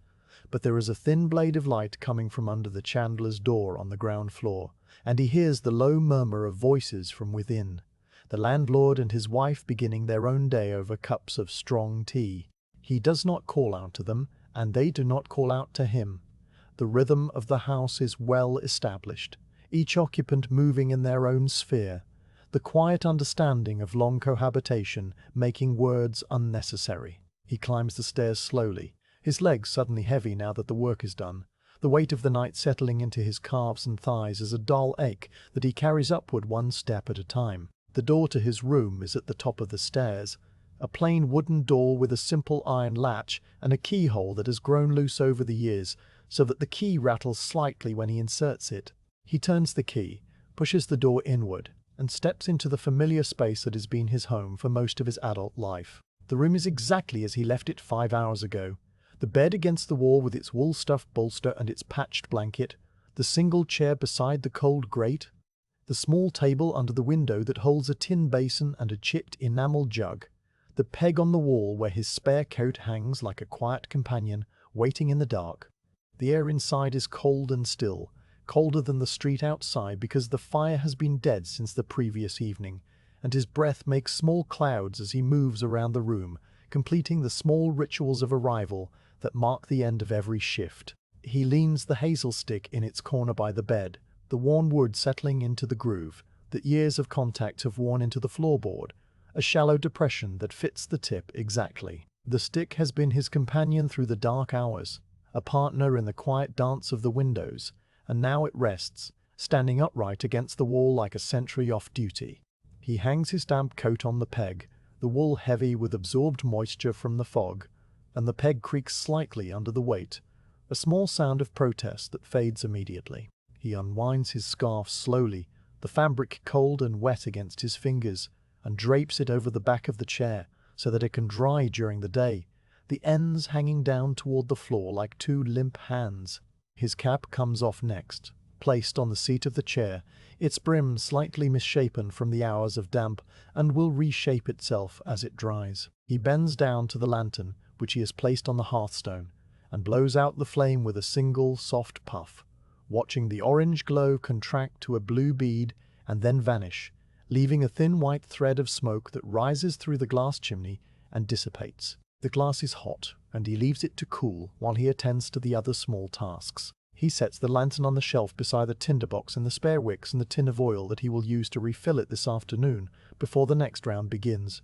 but there is a thin blade of light coming from under the chandler's door on the ground floor, and he hears the low murmur of voices from within, the landlord and his wife beginning their own day over cups of strong tea. He does not call out to them, and they do not call out to him. The rhythm of the house is well established, each occupant moving in their own sphere, the quiet understanding of long cohabitation making words unnecessary. He climbs the stairs slowly, his legs suddenly heavy now that the work is done, the weight of the night settling into his calves and thighs as a dull ache that he carries upward one step at a time. The door to his room is at the top of the stairs, a plain wooden door with a simple iron latch and a keyhole that has grown loose over the years so that the key rattles slightly when he inserts it. He turns the key, pushes the door inward, and steps into the familiar space that has been his home for most of his adult life. The room is exactly as he left it 5 hours ago. The bed against the wall with its wool-stuffed bolster and its patched blanket, the single chair beside the cold grate, the small table under the window that holds a tin basin and a chipped enamel jug, the peg on the wall where his spare coat hangs like a quiet companion waiting in the dark. The air inside is cold and still, colder than the street outside because the fire has been dead since the previous evening, and his breath makes small clouds as he moves around the room, completing the small rituals of arrival that mark the end of every shift. he leans the hazel stick in its corner by the bed, the worn wood settling into the groove that years of contact have worn into the floorboard, a shallow depression that fits the tip exactly. The stick has been his companion through the dark hours, a partner in the quiet dance of the windows, and now it rests, standing upright against the wall like a sentry off duty. He hangs his damp coat on the peg, the wool heavy with absorbed moisture from the fog, and the peg creaks slightly under the weight, a small sound of protest that fades immediately. He unwinds his scarf slowly, the fabric cold and wet against his fingers, and drapes it over the back of the chair so that it can dry during the day, the ends hanging down toward the floor like two limp hands. His cap comes off next, placed on the seat of the chair, its brim slightly misshapen from the hours of damp, and will reshape itself as it dries. He bends down to the lantern, which he has placed on the hearthstone, and blows out the flame with a single soft puff, watching the orange glow contract to a blue bead and then vanish, leaving a thin white thread of smoke that rises through the glass chimney and dissipates. The glass is hot, and he leaves it to cool while he attends to the other small tasks. He sets the lantern on the shelf beside the tinderbox and the spare wicks and the tin of oil that he will use to refill it this afternoon before the next round begins.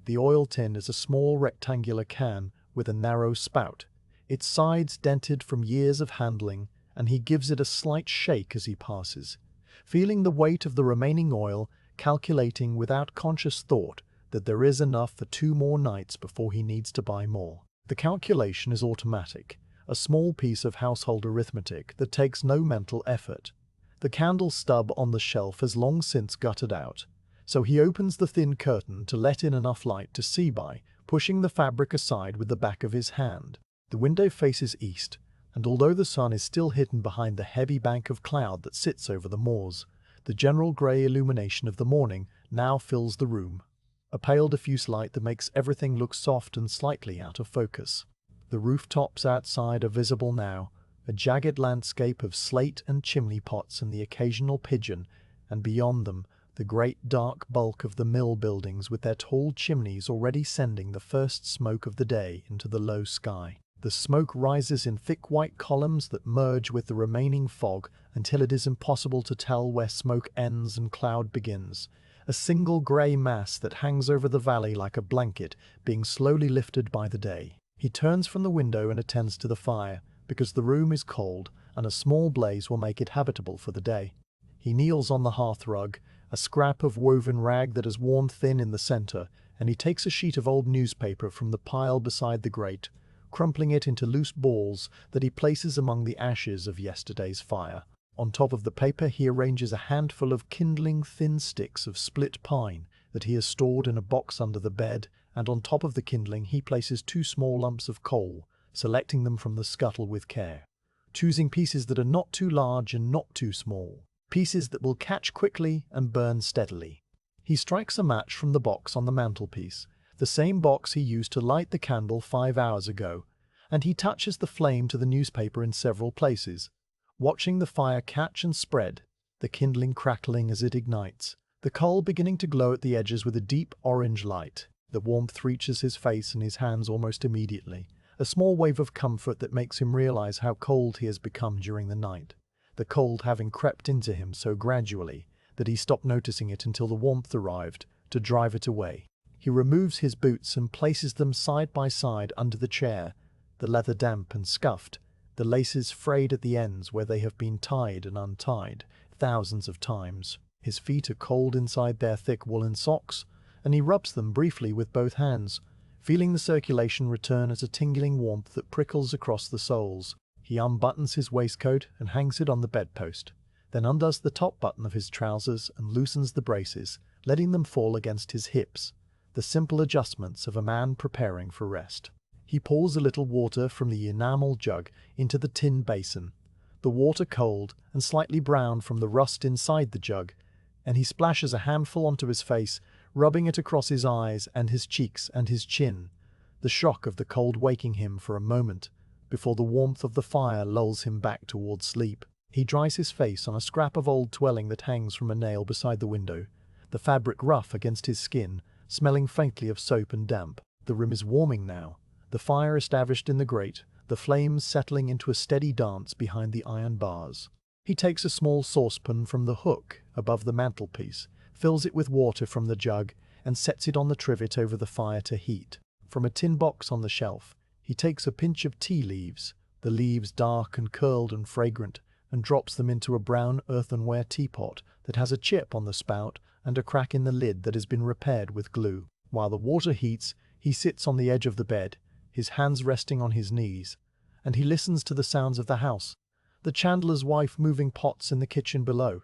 The oil tin is a small rectangular can with a narrow spout, its sides dented from years of handling, and he gives it a slight shake as he passes, feeling the weight of the remaining oil, calculating without conscious thought that there is enough for 2 more nights before he needs to buy more. The calculation is automatic, a small piece of household arithmetic that takes no mental effort. The candle stub on the shelf has long since guttered out, so he opens the thin curtain to let in enough light to see by, pushing the fabric aside with the back of his hand. The window faces east, and although the sun is still hidden behind the heavy bank of cloud that sits over the moors, the general grey illumination of the morning now fills the room, a pale diffuse light that makes everything look soft and slightly out of focus. The rooftops outside are visible now, a jagged landscape of slate and chimney pots and the occasional pigeon, and beyond them, the great dark bulk of the mill buildings with their tall chimneys already sending the first smoke of the day into the low sky. The smoke rises in thick white columns that merge with the remaining fog until it is impossible to tell where smoke ends and cloud begins, a single grey mass that hangs over the valley like a blanket being slowly lifted by the day. He turns from the window and attends to the fire, because the room is cold and a small blaze will make it habitable for the day. He kneels on the hearth rug, a scrap of woven rag that has worn thin in the center, and he takes a sheet of old newspaper from the pile beside the grate, crumpling it into loose balls that he places among the ashes of yesterday's fire. On top of the paper he arranges a handful of kindling thin sticks of split pine that he has stored in a box under the bed, and on top of the kindling he places 2 small lumps of coal, selecting them from the scuttle with care, choosing pieces that are not too large and not too small, pieces that will catch quickly and burn steadily. He strikes a match from the box on the mantelpiece, the same box he used to light the candle 5 hours ago, and he touches the flame to the newspaper in several places, watching the fire catch and spread, the kindling crackling as it ignites, the coal beginning to glow at the edges with a deep orange light. The warmth reaches his face and his hands almost immediately, a small wave of comfort that makes him realize how cold he has become during the night, the cold having crept into him so gradually that he stopped noticing it until the warmth arrived to drive it away. He removes his boots and places them side by side under the chair, the leather damp and scuffed, the laces frayed at the ends where they have been tied and untied thousands of times. His feet are cold inside their thick woolen socks, and he rubs them briefly with both hands, feeling the circulation return as a tingling warmth that prickles across the soles. He unbuttons his waistcoat and hangs it on the bedpost, then undoes the top button of his trousers and loosens the braces, letting them fall against his hips, the simple adjustments of a man preparing for rest. He pours a little water from the enamel jug into the tin basin, the water cold and slightly brown from the rust inside the jug, and he splashes a handful onto his face, rubbing it across his eyes and his cheeks and his chin, the shock of the cold waking him for a moment, before the warmth of the fire lulls him back towards sleep. He dries his face on a scrap of old twelling that hangs from a nail beside the window, the fabric rough against his skin, smelling faintly of soap and damp. The room is warming now, the fire established in the grate, the flames settling into a steady dance behind the iron bars. He takes a small saucepan from the hook above the mantelpiece, fills it with water from the jug, and sets it on the trivet over the fire to heat. From a tin box on the shelf, he takes a pinch of tea leaves, the leaves dark and curled and fragrant, and drops them into a brown earthenware teapot that has a chip on the spout and a crack in the lid that has been repaired with glue. While the water heats, he sits on the edge of the bed, his hands resting on his knees, and he listens to the sounds of the house, the chandler's wife moving pots in the kitchen below,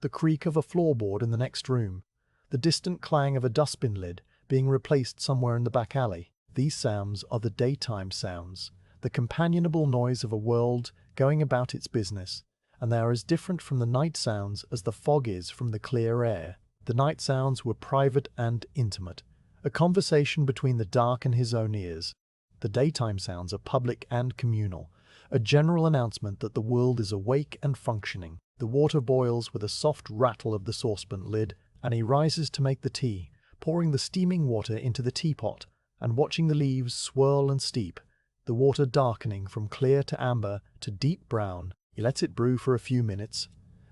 the creak of a floorboard in the next room, the distant clang of a dustbin lid being replaced somewhere in the back alley. These sounds are the daytime sounds, the companionable noise of a world going about its business, and they are as different from the night sounds as the fog is from the clear air. The night sounds were private and intimate, a conversation between the dark and his own ears. The daytime sounds are public and communal, a general announcement that the world is awake and functioning. The water boils with a soft rattle of the saucepan lid, and he rises to make the tea, pouring the steaming water into the teapot, and watching the leaves swirl and steep, the water darkening from clear to amber to deep brown. He lets it brew for a few minutes,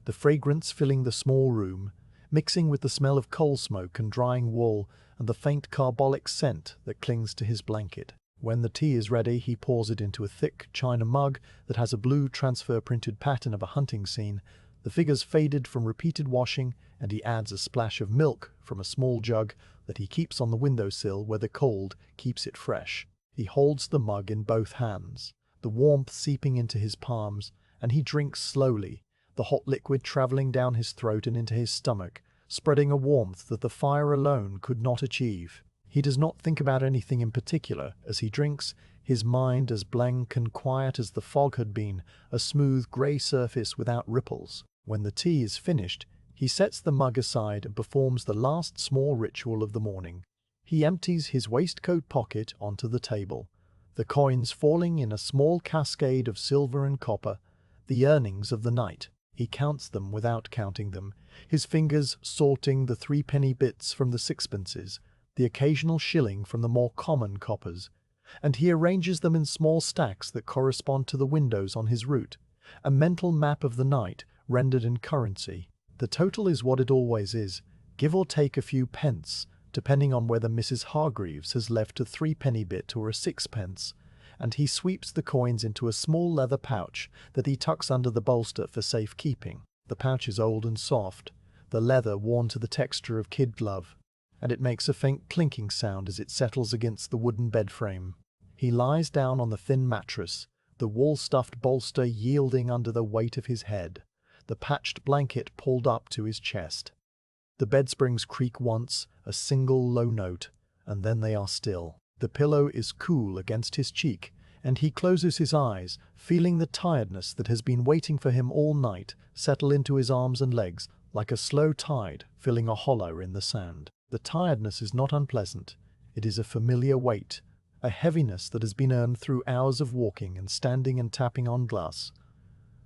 the fragrance filling the small room, mixing with the smell of coal smoke and drying wool and the faint carbolic scent that clings to his blanket. When the tea is ready, he pours it into a thick china mug that has a blue transfer-printed pattern of a hunting scene, the figures faded from repeated washing, and he adds a splash of milk from a small jug that he keeps on the windowsill where the cold keeps it fresh. He holds the mug in both hands, the warmth seeping into his palms, and he drinks slowly, the hot liquid traveling down his throat and into his stomach, spreading a warmth that the fire alone could not achieve. He does not think about anything in particular as he drinks, his mind as blank and quiet as the fog had been, a smooth grey surface without ripples. When the tea is finished, he sets the mug aside and performs the last small ritual of the morning. He empties his waistcoat pocket onto the table, the coins falling in a small cascade of silver and copper, the earnings of the night. He counts them without counting them, his fingers sorting the threepenny bits from the sixpences, the occasional shilling from the more common coppers, and he arranges them in small stacks that correspond to the windows on his route, a mental map of the night rendered in currency. The total is what it always is, give or take a few pence, depending on whether Mrs. Hargreaves has left a threepenny bit or a sixpence, and he sweeps the coins into a small leather pouch that he tucks under the bolster for safekeeping. The pouch is old and soft, the leather worn to the texture of kid glove, and it makes a faint clinking sound as it settles against the wooden bed frame. He lies down on the thin mattress, the wool-stuffed bolster yielding under the weight of his head, the patched blanket pulled up to his chest. The bedsprings creak once, a single low note, and then they are still. The pillow is cool against his cheek, and he closes his eyes, feeling the tiredness that has been waiting for him all night settle into his arms and legs like a slow tide filling a hollow in the sand. The tiredness is not unpleasant. It is a familiar weight, a heaviness that has been earned through hours of walking and standing and tapping on glass,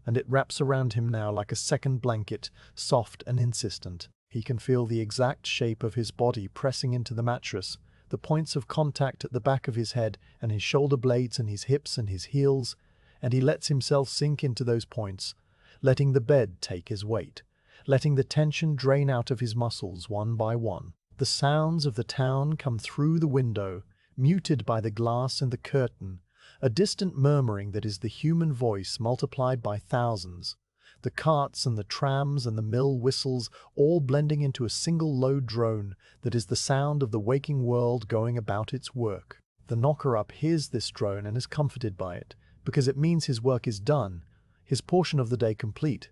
and it wraps around him now like a second blanket, soft and insistent. He can feel the exact shape of his body pressing into the mattress, the points of contact at the back of his head and his shoulder blades and his hips and his heels, and he lets himself sink into those points, letting the bed take his weight, letting the tension drain out of his muscles one by one. The sounds of the town come through the window, muted by the glass and the curtain, a distant murmuring that is the human voice multiplied by thousands, the carts and the trams and the mill whistles all blending into a single low drone that is the sound of the waking world going about its work. The knocker-up hears this drone and is comforted by it, because it means his work is done, his portion of the day complete,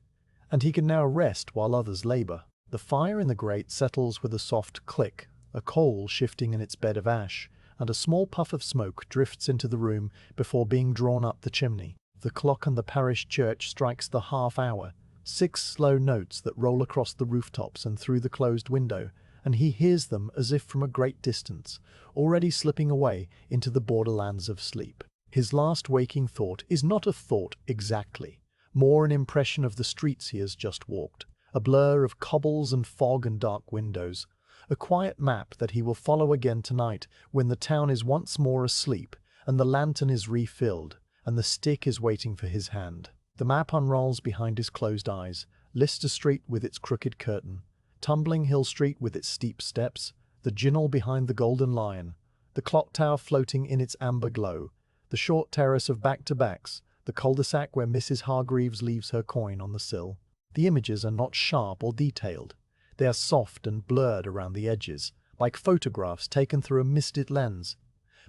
and he can now rest while others labor. The fire in the grate settles with a soft click, a coal shifting in its bed of ash, and a small puff of smoke drifts into the room before being drawn up the chimney. The clock on the parish church strikes the half hour, 6 slow notes that roll across the rooftops and through the closed window, and he hears them as if from a great distance, already slipping away into the borderlands of sleep. His last waking thought is not a thought exactly, more an impression of the streets he has just walked, a blur of cobbles and fog and dark windows, a quiet map that he will follow again tonight when the town is once more asleep and the lantern is refilled, and the stick is waiting for his hand. The map unrolls behind his closed eyes, Lister Street with its crooked curtain, Tumbling Hill Street with its steep steps, the ginnel behind the Golden Lion, the clock tower floating in its amber glow, the short terrace of back-to-backs, the cul-de-sac where Mrs. Hargreaves leaves her coin on the sill. The images are not sharp or detailed. They are soft and blurred around the edges, like photographs taken through a misted lens.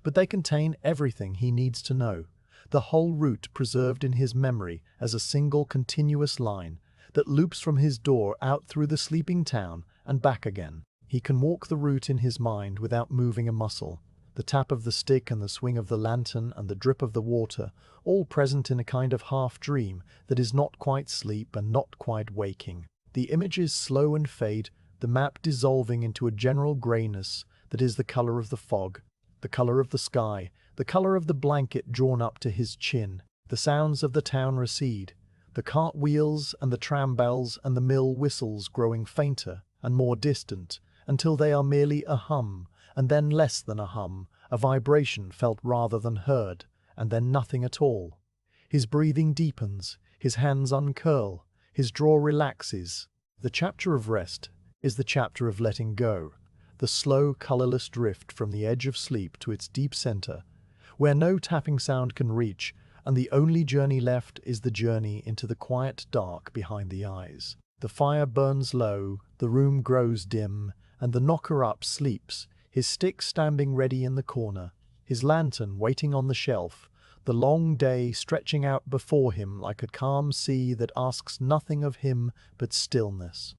But they contain everything he needs to know, the whole route preserved in his memory as a single continuous line that loops from his door out through the sleeping town and back again. He can walk the route in his mind without moving a muscle. The tap of the stick and the swing of the lantern and the drip of the water, all present in a kind of half-dream that is not quite sleep and not quite waking. The images slow and fade, the map dissolving into a general greyness that is the colour of the fog, the colour of the sky, the colour of the blanket drawn up to his chin. The sounds of the town recede, the cart wheels and the tram bells and the mill whistles growing fainter and more distant, until they are merely a hum, and then less than a hum, a vibration felt rather than heard, and then nothing at all. His breathing deepens, his hands uncurl, his jaw relaxes. The chapter of rest is the chapter of letting go, the slow, colourless drift from the edge of sleep to its deep centre, where no tapping sound can reach, and the only journey left is the journey into the quiet dark behind the eyes. The fire burns low, the room grows dim, and the knocker-up sleeps, his stick standing ready in the corner, his lantern waiting on the shelf, the long day stretching out before him like a calm sea that asks nothing of him but stillness.